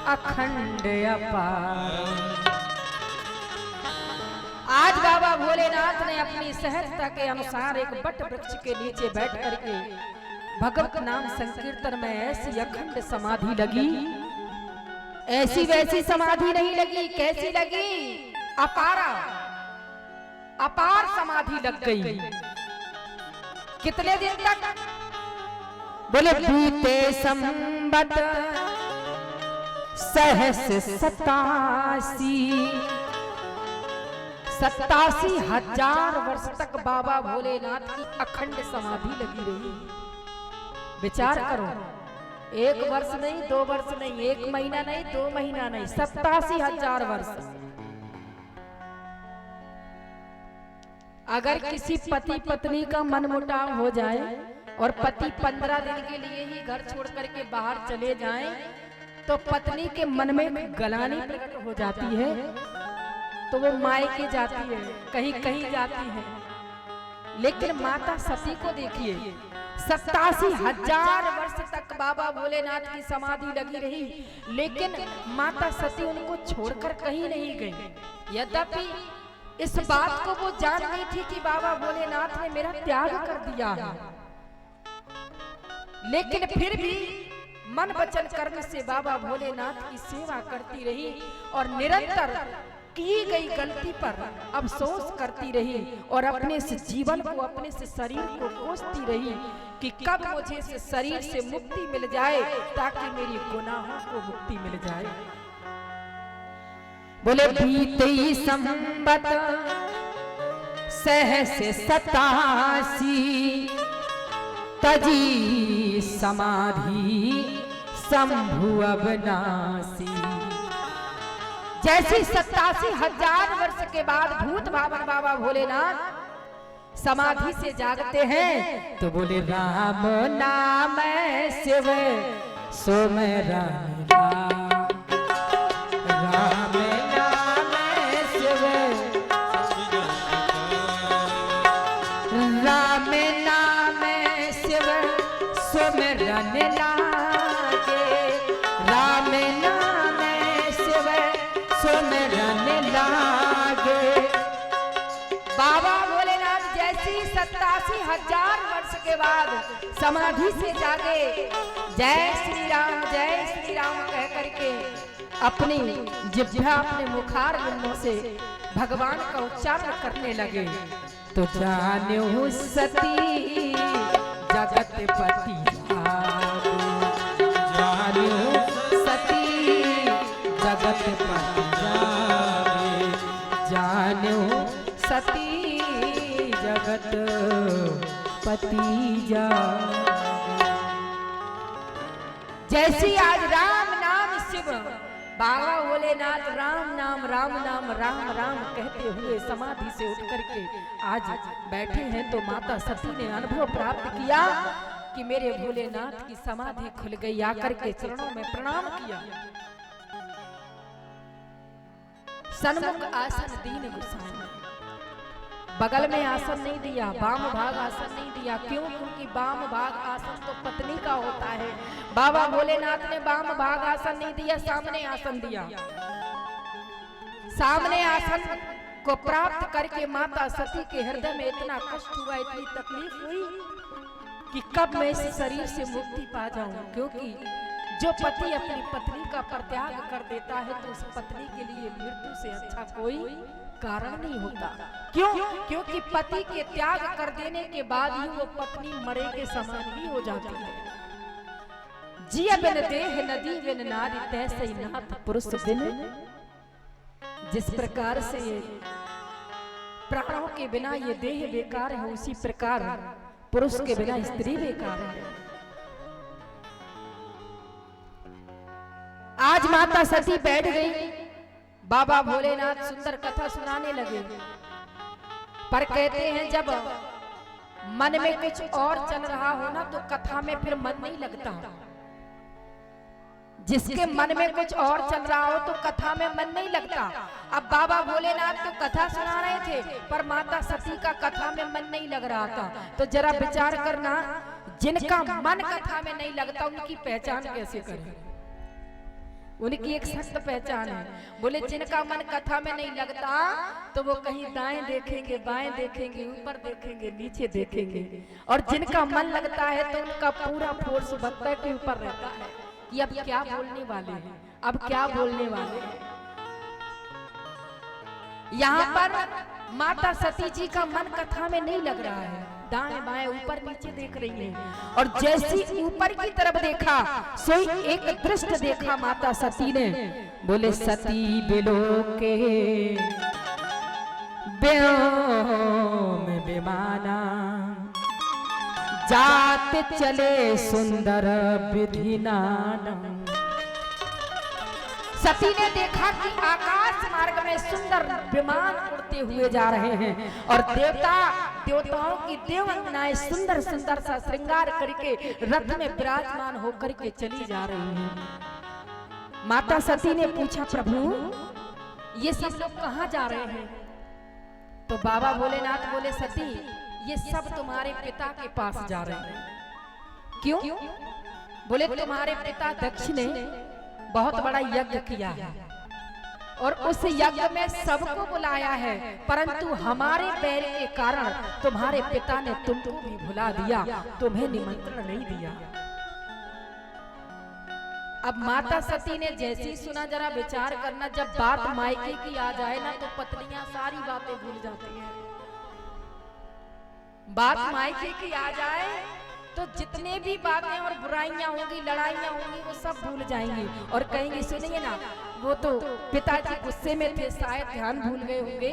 अखंड अपार। बाबा भोलेनाथ ने अपनी सहजता के अनुसार एक बट वृक्ष के नीचे बैठ करके भगवत नाम संकीर्तन में ऐसी अखंड समाधि लगी। ऐसी वैसी समाधि नहीं लगी, कैसी लगी? अपार समाधि लग गई। कितने दिन तक? बोले बीते संबत सहस 87,000 वर्ष तक बाबा भोलेनाथ की अखंड समाधि लगी रही। विचार करो, 1 वर्ष नहीं, 2 वर्ष नहीं, 1 महीना नहीं, 2 महीना नहीं, 87,000 वर्ष। अगर किसी पति पत्नी का मनमुटाव हो जाए और पति 15 दिन के लिए ही घर छोड़ करके बाहर चले जाएं, तो पत्नी के मन में गलानी प्रकट हो जाती है, तो वो मायके जाती है, कहीं कहीं जाती है। लेकिन माता सती को देखिए, 87,000 वर्ष तक बाबा भोलेनाथ की समाधि लगी रही, लेकिन माता सती उनको छोड़कर कहीं नहीं गई। यद्यपि इस बात को वो जान गई थी कि बाबा भोलेनाथ ने मेरा त्याग कर दिया है, लेकिन फिर भी मन वचन कर्म से बाबा भोलेनाथ की सेवा करती रही और निरंतर की गई गलती पर अफसोस करती रही और अपने से जीवन को, अपने से शरीर को कोसती रही कि कब मुझे इस शरीर से मुक्ति मिल जाए ताकि मेरी गुनाहों को मुक्ति मिल जाए। बोले बीते संबत सहस 87 तजी समाधि शंभु अविनाशी। जैसे 87,000 वर्ष के बाद भूत भावन बाबा भोलेनाथ समाधि से जागते हैं, तो बोले राम नाम शिव सोम राम, राम नाम शिव, राम नाम शिव सुमिरन लागे, राम नाम शिव सुमिरन लागे। बाबा भोलेनाथ जैसी 87,000 वर्ष के बाद समाधि से जागे, जय श्री राम कह करके अपनी जिह्वा, अपने मुखार बिंदु से भगवान का उच्चारण करने लगे, तो जान्यो सती जगत पति जागो, जान्यो सती जगत पति जागे, जान्यो सती जगत पति जागे। जैसी आज राम नाम शिव, बाबा भोलेनाथ राम नाम राम राम कहते हुए समाधि से उठ करके आज बैठे हैं, तो माता सती ने अनुभव प्राप्त किया कि मेरे भोलेनाथ की समाधि खुल गई। आकर के चरणों में प्रणाम किया। सन्मुख आसन दीन गोसाई, बगल में आसन नहीं दिया, वाम भाग आसन नहीं दिया। क्यों? क्योंकि वाम भाग आसन तो पत्नी का होता है। बाबा भोलेनाथ ने वाम भाग आसन नहीं दिया, सामने आसन दिया। सामने आसन को प्राप्त करके माता सती के हृदय में इतना कष्ट हुआ, इतनी तकलीफ हुई कि कब मैं इस शरीर से मुक्ति पा जाऊं। क्योंकि जो पति अपनी पत्नी का परित्याग कर देता है, तो उस पत्नी के लिए मृत्यु से अच्छा कोई कारण नहीं होता। क्यों? क्योंकि पति के त्याग कर देने के बाद ही वो पत्नी मरे के समान ही हो जाती है। जिया बिन देह नदी बिन नारी तैसे नाथ पुरुष बिन। जिस प्रकार से प्राणों के बिना ये देह बेकार है, उसी प्रकार पुरुष के बिना स्त्री बेकार है। आज माता सती बैठ गई, बाबा भोलेनाथ सुंदर कथा सुनाने लगे। पर कहते हैं जब मन में कुछ और चल रहा हो ना, तो कथा में फिर मन नहीं लगता। जिसके मन में कुछ और चल रहा हो तो कथा में मन नहीं लगता। अब बाबा भोलेनाथ तो कथा सुना रहे थे, पर माता सती का कथा में मन नहीं लग रहा था। तो जरा विचार करना, जिनका मन कथा में नहीं लगता उनकी पहचान कैसे करें। उनकी एक सख्त पहचान है। बोले जिनका मन कथा में नहीं लगता तो वो कहीं दाएं देखेंगे, बाएं देखेंगे, ऊपर देखेंगे, नीचे देखेंगे, और जिनका मन लगता है तो उनका पूरा फोर्स वक्ता के ऊपर रहता है कि अब क्या बोलने वाले हैं, अब क्या बोलने वाले हैं। यहाँ पर माता सती जी का मन कथा में नहीं लग रहा है, दाएं बाएं ऊपर नीचे देख रही है, और जैसी ऊपर की तरफ देखा सोई एक दृष्ट देखा माता सती ने। बोले सती बिलो के व्योम विमाना जाते चले सुंदर विधि नाना। सती ने देखा कि आकाश मार्ग में सुंदर विमान उड़ते हुए जा रहे हैं और देवताओं की देवंगनाएं सुंदर सुंदर सा श्रृंगार करके रथ में विराजमान होकर के चली जा रही हैं। माता सती ने पूछा प्रभु ये सब लोग कहाँ जा रहे हैं? तो बाबा भोलेनाथ बोले सती ये सब तुम्हारे पिता के पास जा रहे हैं। क्यों? बोले तुम्हारे पिता दक्ष ने बहुत बड़ा यज्ञ किया है और उस यज्ञ में सबको बुलाया है, परंतु हमारे बैर के कारण तुम्हारे पिता ने तुमको भी भुला दिया, तुम्हें निमंत्रण नहीं दिया। अब माता सती ने जैसे ही सुना, जरा विचार करना, जब बात मायके की आ जाए ना तो पत्नियां सारी बातें भूल जाती हैं। बात मायके की आ जाए तो जितने भी बातें और बुराइयां होंगी, लड़ाइयां होंगी, वो सब भूल जाएंगी और कहेंगे सुनिए ना वो तो पिताजी गुस्से में थे, शायद ध्यान भूल गए होंगे,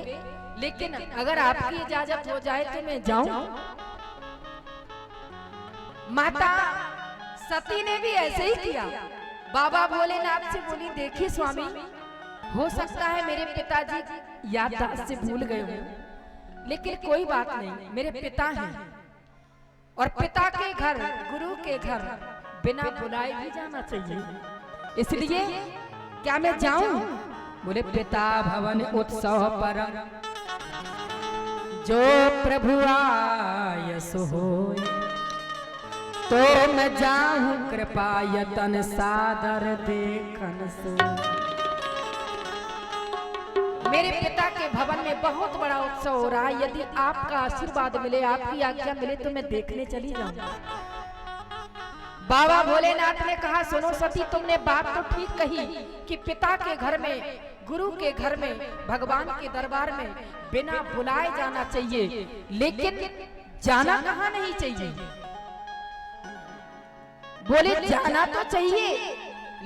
लेकिन अगर आपकी इजाजत हो जाए तो मैं जाऊं। माता सती ने भी ऐसे ही किया। बाबा भोलेनाथ से बोली देखिए स्वामी, हो सकता है मेरे पिताजी याददाश्त से भूल गए हों, लेकिन कोई बात नहीं, मेरे पिता हैं और पिता के घर, गुरु के घर बिना बुलाए भी जाना चाहिए, इसलिए क्या मैं जाऊं? बोले पिता भवन उत्सव पर जो प्रभु आय सो होय, तो मैं जाऊं कृपा यतन सादर देखन सो। मेरे पिता के भवन में बहुत बड़ा उत्सव हो रहा है, यदि आपका आशीर्वाद मिले, आपकी आज्ञा मिले तो मैं देखने चली जाऊंगा। बाबा भोलेनाथ ने कहा सुनो सती, तुमने बात तो ठीक कही कि पिता के घर में, गुरु के घर में, भगवान के दरबार में बिना बुलाए जाना चाहिए, लेकिन जाना कहाँ नहीं चाहिए? बोले जाना तो चाहिए,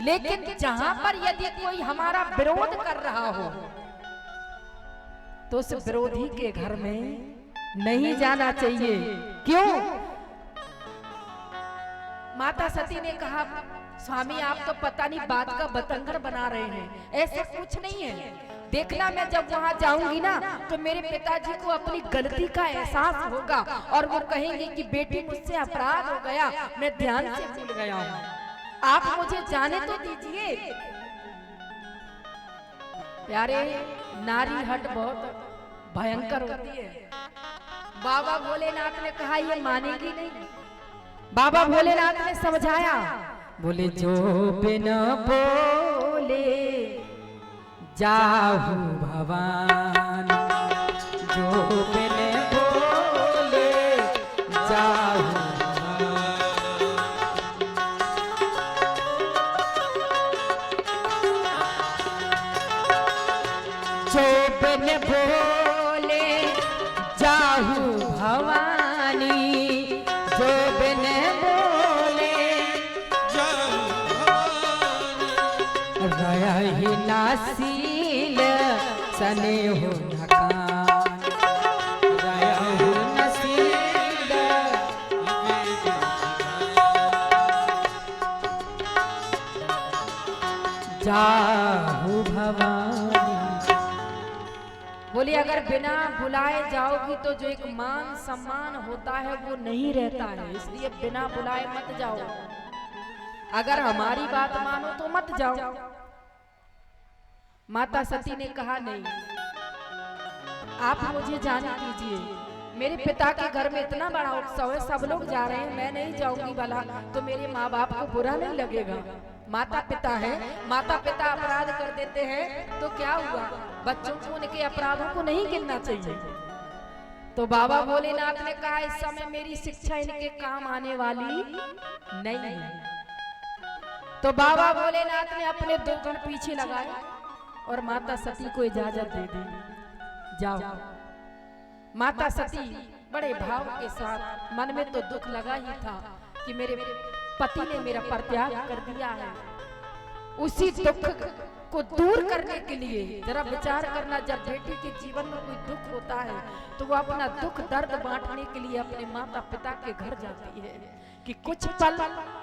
लेकिन जहां पर यदि कोई हमारा विरोध कर रहा हो तो उस विरोधी के घर में नहीं जाना चाहिए। क्यों? माता सती ने कहा स्वामी आप तो पता नहीं बात का बतंगड़ बना रहे हैं, ऐसा कुछ नहीं है। देखना मैं जब वहां जाऊंगी ना तो मेरे पिताजी को अपनी गलती का एहसास होगा और वो कहेंगे कि बेटी मुझसे अपराध हो गया, मैं ध्यान से भूल गया हूँ, आप मुझे जाने तो दीजिए। प्यारे नारी हट बहुत भयंकर होती है। बाबा भोलेनाथ ने कहा ये मानेगी नहीं। बाबा भोलेनाथ ने समझाया, बोले जो बिना बोले जाहू भवान, जो बिना बोले जाहू बोले जाहू भवानी, जो बिन बोले रही नासील सने हो नकान, रही नसील जाहू भवानी। बोले अगर बिना बुलाए जाओगी तो जो एक मान सम्मान होता है वो नहीं रहता है, इसलिए बिना बुलाए मत जाओ। अगर हमारी बात मानो तो मत जाओ। माता सती ने कहा नहीं, आप मुझे जाने दीजिए, मेरे पिता के घर में इतना बड़ा उत्सव है, सब लोग जा रहे हैं, मैं नहीं जाऊंगी भला तो मेरे माँ बाप को बुरा नहीं लगेगा। माता पिता है, माता पिता अपराध कर देते हैं तो क्या हुआ, बच्चों को उनके अपराधों को नहीं गिनना चाहिए। तो बाबा भोलेनाथ ने कहा इस समय मेरी शिक्षा इनके काम आने वाली नहीं है। तो बाबा भोलेनाथ ने अपने 2 गण पीछे लगाए और माता सती को इजाजत दे दी, जाओ। माता सती बड़े भाव के साथ, मन में तो दुख लगा ही था कि मेरे पति ने मेरा परित्याग कर दिया है। उसी दुख को दूर करने के लिए जरा विचार करना, जब बेटी के जीवन में कोई दुख होता है तो वो अपना दुख दर्द बांटने के लिए अपने माता पिता के घर जाती है कि कुछ पल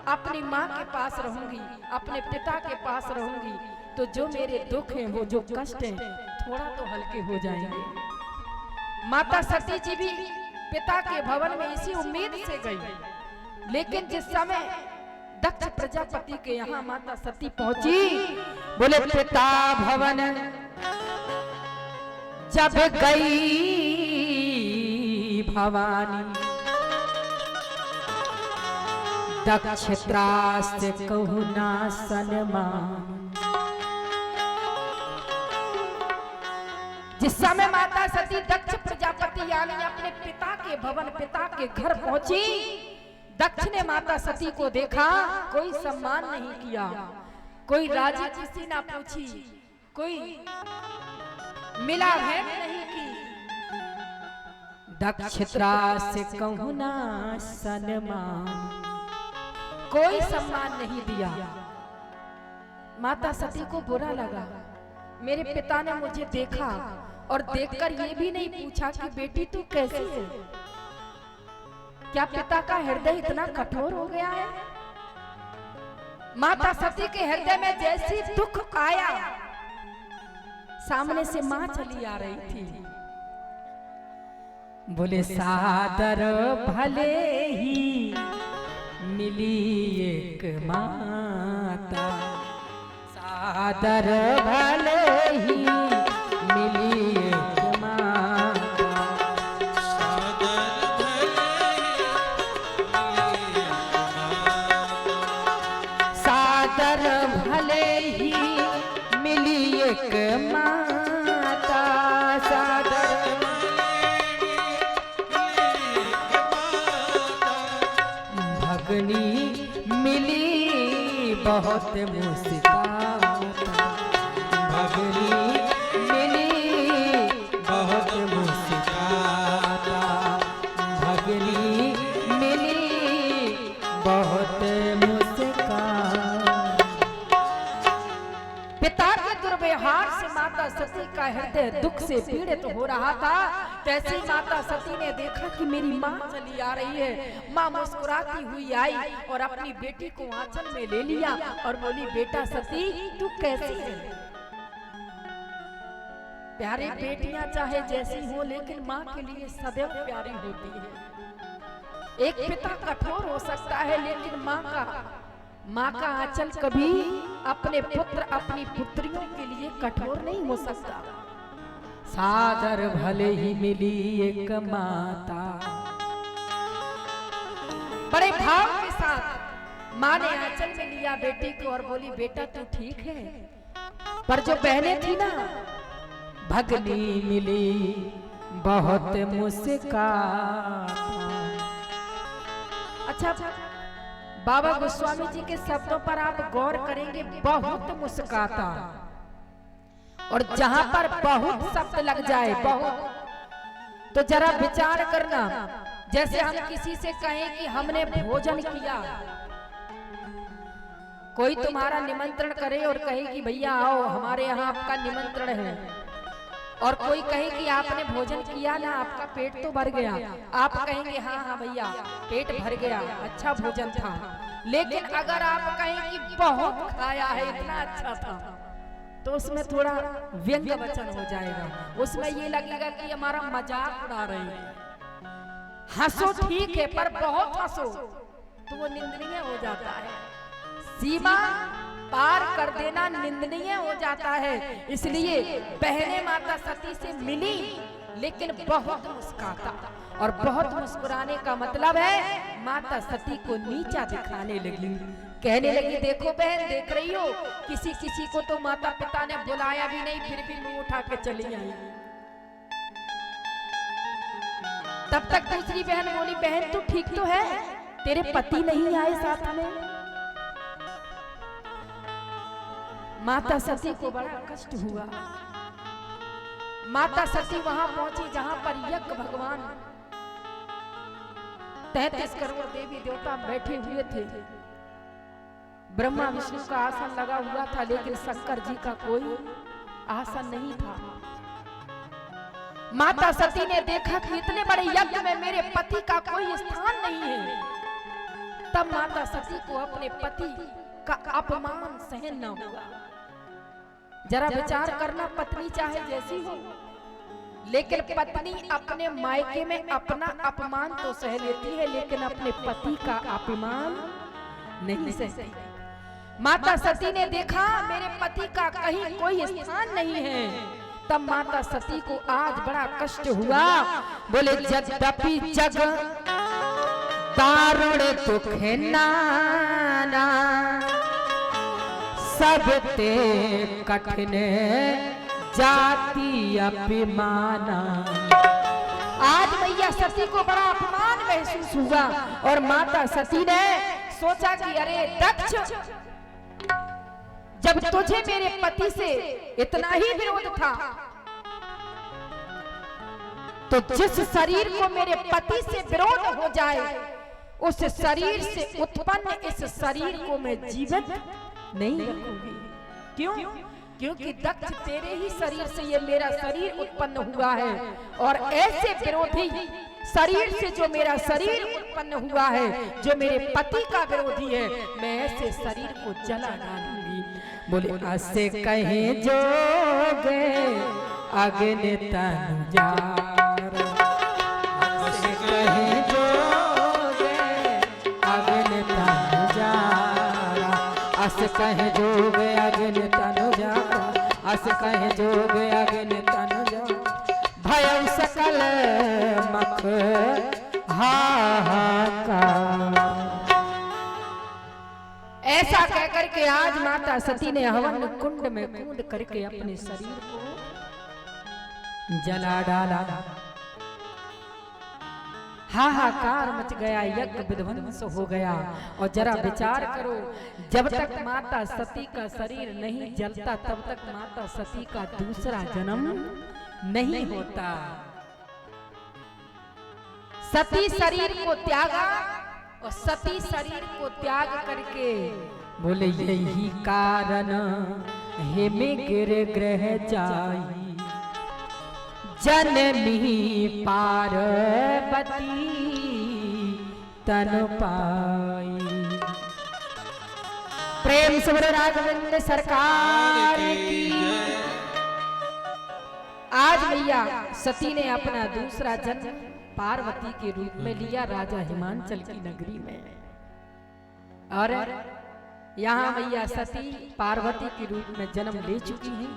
अपनी माँ के पास रहूंगी, अपने पिता के पास रहूंगी, तो जो मेरे दुख हैं, वो जो कष्ट हैं, थोड़ा तो हल्के हो जाएंगे। माता सती जी भी पिता के भवन में इसी उम्मीद से गई, लेकिन जिस समय दक्ष प्रजापति के यहाँ माता सती पहुंची, बोले पिता भवन जब गई भवानी, दक्ष त्रास कहु ना सन्मान। जिस समय माता सती दक्ष प्रजापति यानी अपने पिता के भवन, पिता के घर पहुंची, दक्ष ने माता सती को देखा, कोई सम्मान नहीं किया, कोई राजी खुशी ना पूछी, कोई मिला भेंट नहीं की। दक्ष त्रास कहु ना सन्मान, कोई सम्मान नहीं दिया। माता सती को बुरा लगा, मेरे पिता ने मुझे देखा और देखकर ये भी नहीं पूछा कि बेटी तू कैसी है। क्या पिता का हृदय इतना कठोर हो गया है? माता सती के हृदय में जैसी दुख आया, सामने से मां चली आ रही थी, बोले सादर भले ही मिली एक माता, सादर भले ही मिली एक माता, सादर भले ही मिली एक माता, सादर भगनी मिली बहुत मुस्काता, भगनी मिली बहुत मुस्काता, भगनी मिली बहुत मुस्काता। पिता के दुर्व्यवहार से माता सती का हृदय दुख से पीड़ित हो रहा था। तैसी माता सती ने देखा कि मेरी माँ चली आ रही है। माँ मुस्कुराती हुई आई और अपनी बेटी को आंचल में ले लिया और बोली, बेटा सती तू कैसी है? प्यारी बेटियां चाहे जैसी हो, लेकिन माँ के लिए सदैव प्यारी होती है। एक पिता कठोर हो सकता है, लेकिन माँ का आंचल कभी अपने पुत्र अपनी पुत्रियों के लिए कठोर नहीं हो सकता। सादर भले ही मिली एक माता, बड़े भाव के साथ माँ ने आंचल में लिया बेटी को और बोली, बेटा तू ठीक है? पर जो बहनें थी ना, भगनी मिली बहुत मुस्काता। अच्छा, बाबा गोस्वामी जी के शब्दों पर आप गौर करेंगे, बहुत मुस्काता, और जहां पर बहुत शब्द लग जाए, बहुत, तो जरा विचार करना। जैसे हम किसी से कहें कि हमने भोजन किया, कोई तुम्हारा निमंत्रण करे और कहे कि भैया आओ हमारे यहाँ आपका निमंत्रण है, और कोई कहे कि आपने भोजन किया ना, आपका पेट तो भर गया, आप कहेंगे हाँ हाँ भैया पेट भर गया, अच्छा भोजन था। लेकिन अगर आप कहें कि बहुत खाया है, इतना अच्छा था, तो उसमें थोड़ा व्यंग्य वचन हो जाएगा, उसमें ये लगेगा कि हमारा मजाक उड़ा रही है। हंसो ठीक है, पर बहुत हंसो तो वो निंदनीय हो जाता है। सीमा पार कर देना निंदनीय हो जाता है। इसलिए बहने माता सती से मिली, लेकिन बहुत मुस्कुराता, और बहुत मुस्कुराने का मतलब है माता सती को नीचा दिखाने लगी। कहने लगी देखो बहन, देख रही हो किसी किसी को तो माता पिता ने बुलाया भी नहीं, फिर भी मुंह उठा के चली आई। तब तक दूसरी बहन बोली, बहन तू ठीक तो है, तेरे पति नहीं आए साथ में? माता सती को बड़ा कष्ट हुआ। माता सती वहां पहुंची जहां पर यज्ञ भगवान 33 करोड़ देवी देवता बैठे हुए थे। ब्रह्मा विष्णु का आसन लगा हुआ था, लेकिन शंकर जी का कोई आसन नहीं था। माता सती ने देखा कि इतने बड़े यज्ञ में मेरे पति का कोई स्थान नहीं है। तब माता सती को अपने पति का अपमान सहन न हुआ। जरा विचार करना, पत्नी चाहे जैसी हो, लेकिन पत्नी अपने मायके में अपना अपमान तो सह लेती है, लेकिन अपने पति का अपमान नहीं सहती। माता सती ने देखा मेरे पति का कहीं कोई स्थान नहीं है। तब माता सती को आज बड़ा कष्ट हुआ। बोले यद्यपि जग दारुण दुख नाना, सब ते कठिन जाति अभिमाना। आज मैया सती को बड़ा अपमान महसूस हुआ और माता सती ने सोचा कि अरे दक्ष, जब तुझे मेरे पति से इतना ही विरोध था, तो जिस शरीर को मेरे पति से विरोध हो जाए, उस शरीर से उत्पन्न इस शरीर को मैं जीवित नहीं रखूंगी। क्यों? क्योंकि दक्ष तेरे ही शरीर से ये मेरा शरीर उत्पन्न हुआ है, और ऐसे विरोधी शरीर से जो मेरा शरीर उत्पन्न हुआ है, जो मेरे पति का विरोधी है, मैं ऐसे शरीर को जला डालूंगी। बोले ऐसे कहे जोगे अग्नि तन जार, ऐसे कहे जोगे अग्नि तन जार, ऐसे कहे जोगे अग्नि तन जार, ऐसे कहे जोगे अग्नि तन जार, भय सकल मख हाहाकार। ऐसा कहकर के आज माता सती ने हवन कुंड में कूद करके अपने शरीर को जला डाला। हाहाकार मच गया, यज्ञ विध्वंस हो गया। और जरा विचार करो, जब तक माता सती का शरीर नहीं जलता, तब तक माता सती का दूसरा जन्म नहीं होता। सती शरीर को त्यागा और सती शरीर को त्याग करके बोले यही कारण हेमे गिर ग्रह जाई, जनमी पार्वती तन पाई। प्रेम से बोलो राघवेंद्र सरकार की। आज मैया सती ने अपना दूसरा जन्म पार्वती के रूप में लिया राजा हिमांचल की नगरी में, और यहाँ मैया सती पार्वती के रूप में जन्म ले चुकी हैं।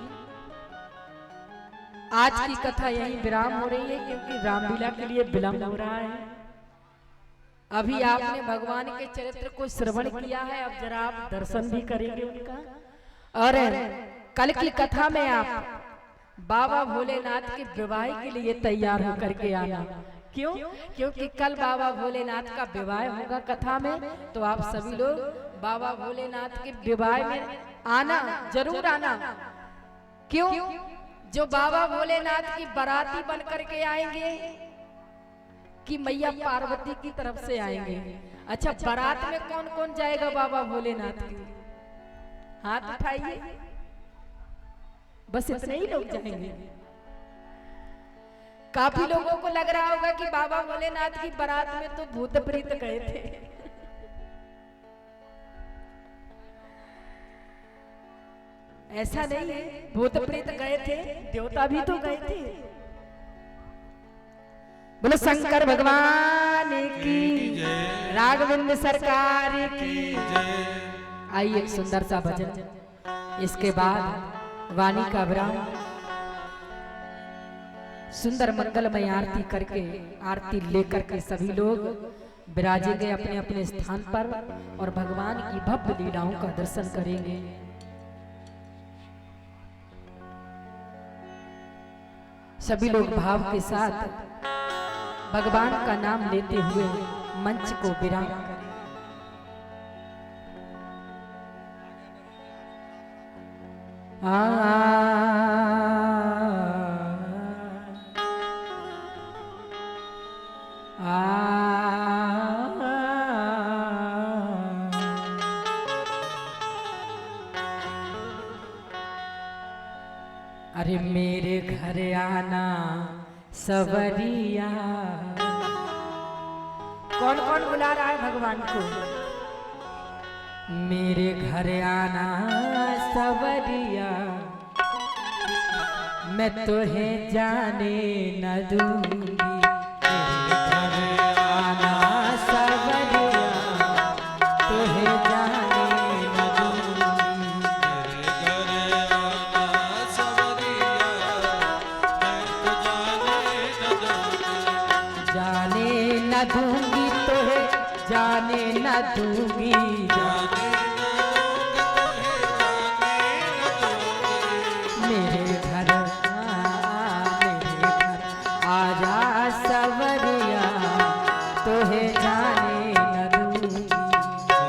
आज की कथा यहीं विराम हो रही है, क्योंकि रामलीला के लिए विलंब हो रहा है। अभी आपने भगवान के चरित्र को श्रवण किया है, अब जरा आप दर्शन भी करेंगे उनका। और कल की कथा में आप बाबा भोलेनाथ के विवाह के लिए तैयार होकर के आना। क्यों? क्योंकि कल बाबा भोलेनाथ का विवाह होगा कथा में, तो आप सभी लोग बाबा भोलेनाथ के विवाह में आना, जरूर आना। क्यों? जो बाबा भोलेनाथ की बाराती बन करके आएंगे कि मैया पार्वती की तरफ से आएंगे। अच्छा, बारात में कौन कौन जाएगा बाबा भोलेनाथ की? हाथ उठाइए। बस इतने ही लोग जाएंगे। काफी लोगों को लग रहा होगा कि बाबा भोलेनाथ की बारात में तो भूत प्रेत गए थे। ऐसा नहीं है, भूत प्रेत गए थे, देवता भी तो गए थे। बोलो शंकर भगवान की, राघवेंद्र सरकार की। आइए एक सुंदर सा भजन, इसके बाद वाणी का विराम। सुंदर मंगलमय आरती करके, आरती लेकर के सभी लोग विराजेंगे अपने अपने स्थान पर और भगवान की भव्य लीलाओं का दर्शन करेंगे। सभी लोग भाव के साथ भगवान का नाम लेते हुए मंच को विराम करें। अरे मेरे घर आना सवरिया। कौन कौन बुला रहा है भगवान को? मेरे घर आना सवरिया, मैं तुम्हें जाने न दूंगी। मेरे घर आना सवरिया, तुम्हें जाने न दूंगी। मेरे घर आना सवरिया, मैं तो जाने न दूंगी, तुम्हें जाने न दूंगी। जाने न मेरे घर आजा सवरिया, तोहे जाने न दूंगी।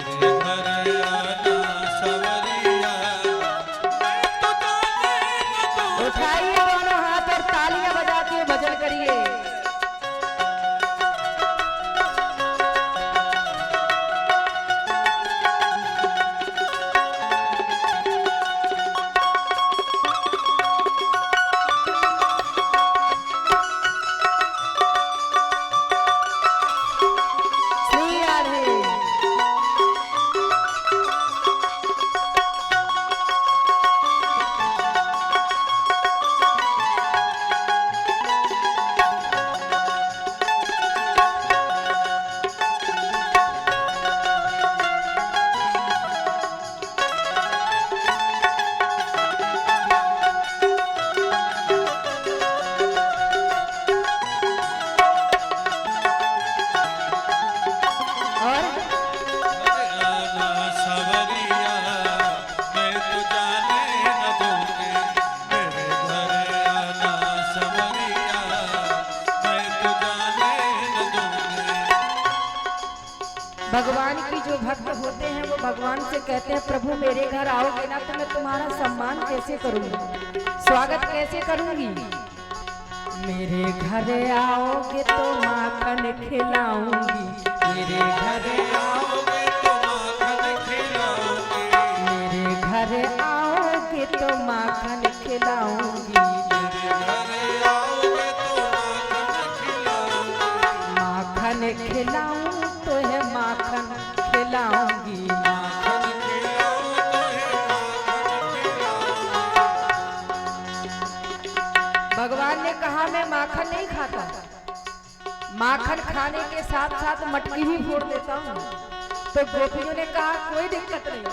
मेरे घर आना सवरिया, मैं तो जाने न दूंगी। उठाइए दोनों हाथ और तालियां बजा के भजन करिए। श्री राधे। और आना सवरिया, मैं तो जाने न दूंगी। मेरे घर आना सवरिया, मैं तो जाने न दूंगी। भगवान की जो भक्त होते हैं वो भगवान से कहते हैं, प्रभु मेरे घर आओगे ना तो मैं तुम्हारा सम्मान कैसे करूंगी, स्वागत कैसे करूंगी। मेरे घर आओगे तो माखन खिलाऊंगी। मेरे घर आओगे तो माखन खिलाऊंगी। मेरे घर आओगे तो माखन खिलाऊंगी। मेरे घर आओगे तो माखन खिलाऊंगी। माखन खिलाऊं तो है माखन खिलाऊंगी। माखन खिलाऊं तो है माखन खिलाऊंगी। भगवान ने कहा मैं माखन नहीं खाता, माखन खाने के साथ साथ मटकी भी फोड़ देता हूँ। तो गोपियों ने कहा कोई दिक्कत नहीं,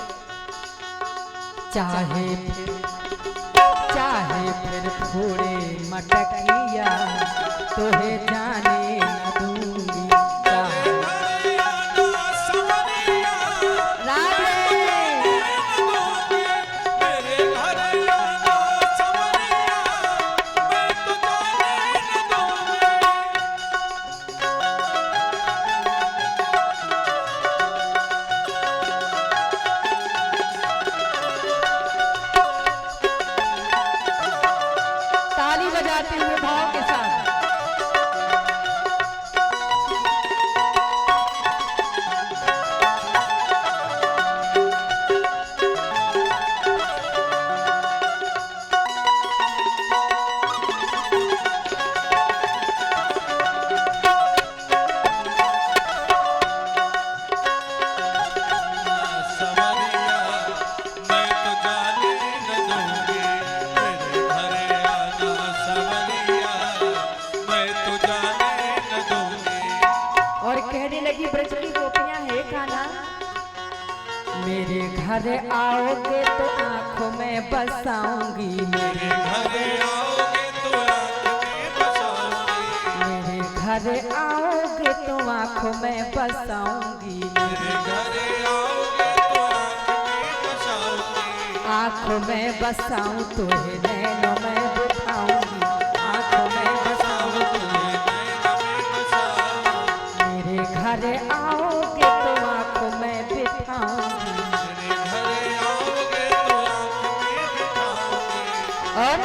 चाहे फिर फोड़े मटकिया, तोहे जाने न दूंगी। चाहे आना सवरिया, राधे। मेरे घर आना सवरिया, मैं तो जाने न दूंगी। ताली बजाते हुए भाव के साथ। सवरिया, मैं तो जाने न दूंगी। मेरे घर आना सवरिया, मैं तो जाने न दूंगी। और कहने लगी ब्रज की गोपियां, हे कान्हा मेरे घर आओगे तो आंखों में बसाऊंगी। मेरे घर आओगे तो आँख में बसाऊंगी। मेरे घर घर आओगे तो आंखों में बसाऊंगी, मेरे घर आओगे तो आंखों में बसाऊं तो है नैनों में बिठाऊंगी, आंखों में बसाऊं तो मेरे घर आओगे तो आंखों में बिठाऊंगी। और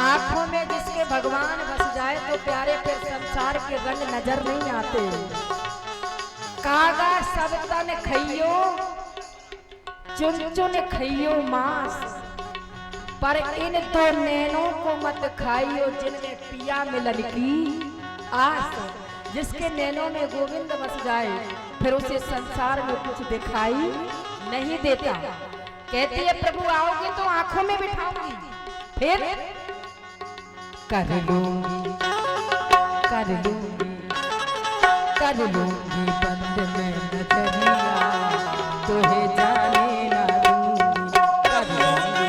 आंखों में जिसके भगवान बस जाए तो प्यारे फिर संसार के रंग नजर नहीं आते। कागा सब तन खइयो चुन चुन खइयो मांस, पर इन दो नैनों को मत खाइयो जिनमें पिया मिलन की आस। जिसके नैनों में गोविंद बस जाए फिर उसे संसार में कुछ दिखाई नहीं देता। कहती है प्रभु आओगे तो आंखों में बिठाऊंगी, फिर कर लूंगी कर लूंगी कर लूंगी बंद में नजरिया, तुहे जाने ना दूंगी, कर लूंगी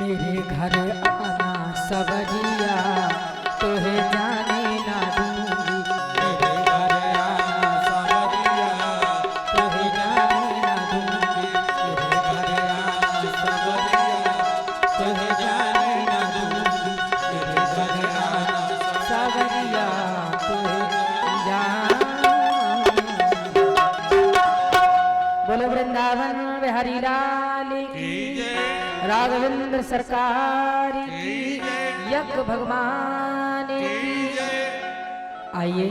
मेरे घर आना सवरिया, तुहे जाने ना दूंगी, मेरे घर आना सवरिया, तुहे जाने ना दूंगी, मेरे घर आना सवरिया, तुहे जाने ना दूंगी, मेरे घर आना सवरिया, तुहे जाने। बोलो वृंदावन बिहारी लाल की, राघवेंद्र सरकार की, यज्ञ भगवान की। आइए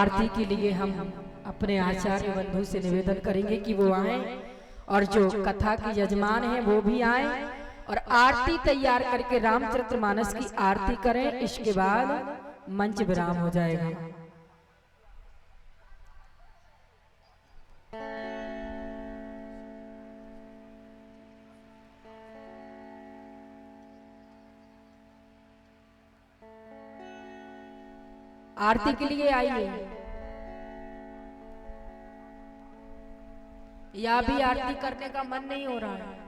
आरती के लिए हम अपने आचार्य बंधु से निवेदन करेंगे कि वो आए और जो कथा की यजमान है वो भी आए और आरती तैयार करके रामचरितमानस की आरती करें। इसके बाद मंच विराम हो जाएगा। आरती के लिए आइए, या भी आरती करने का मन नहीं हो रहा है।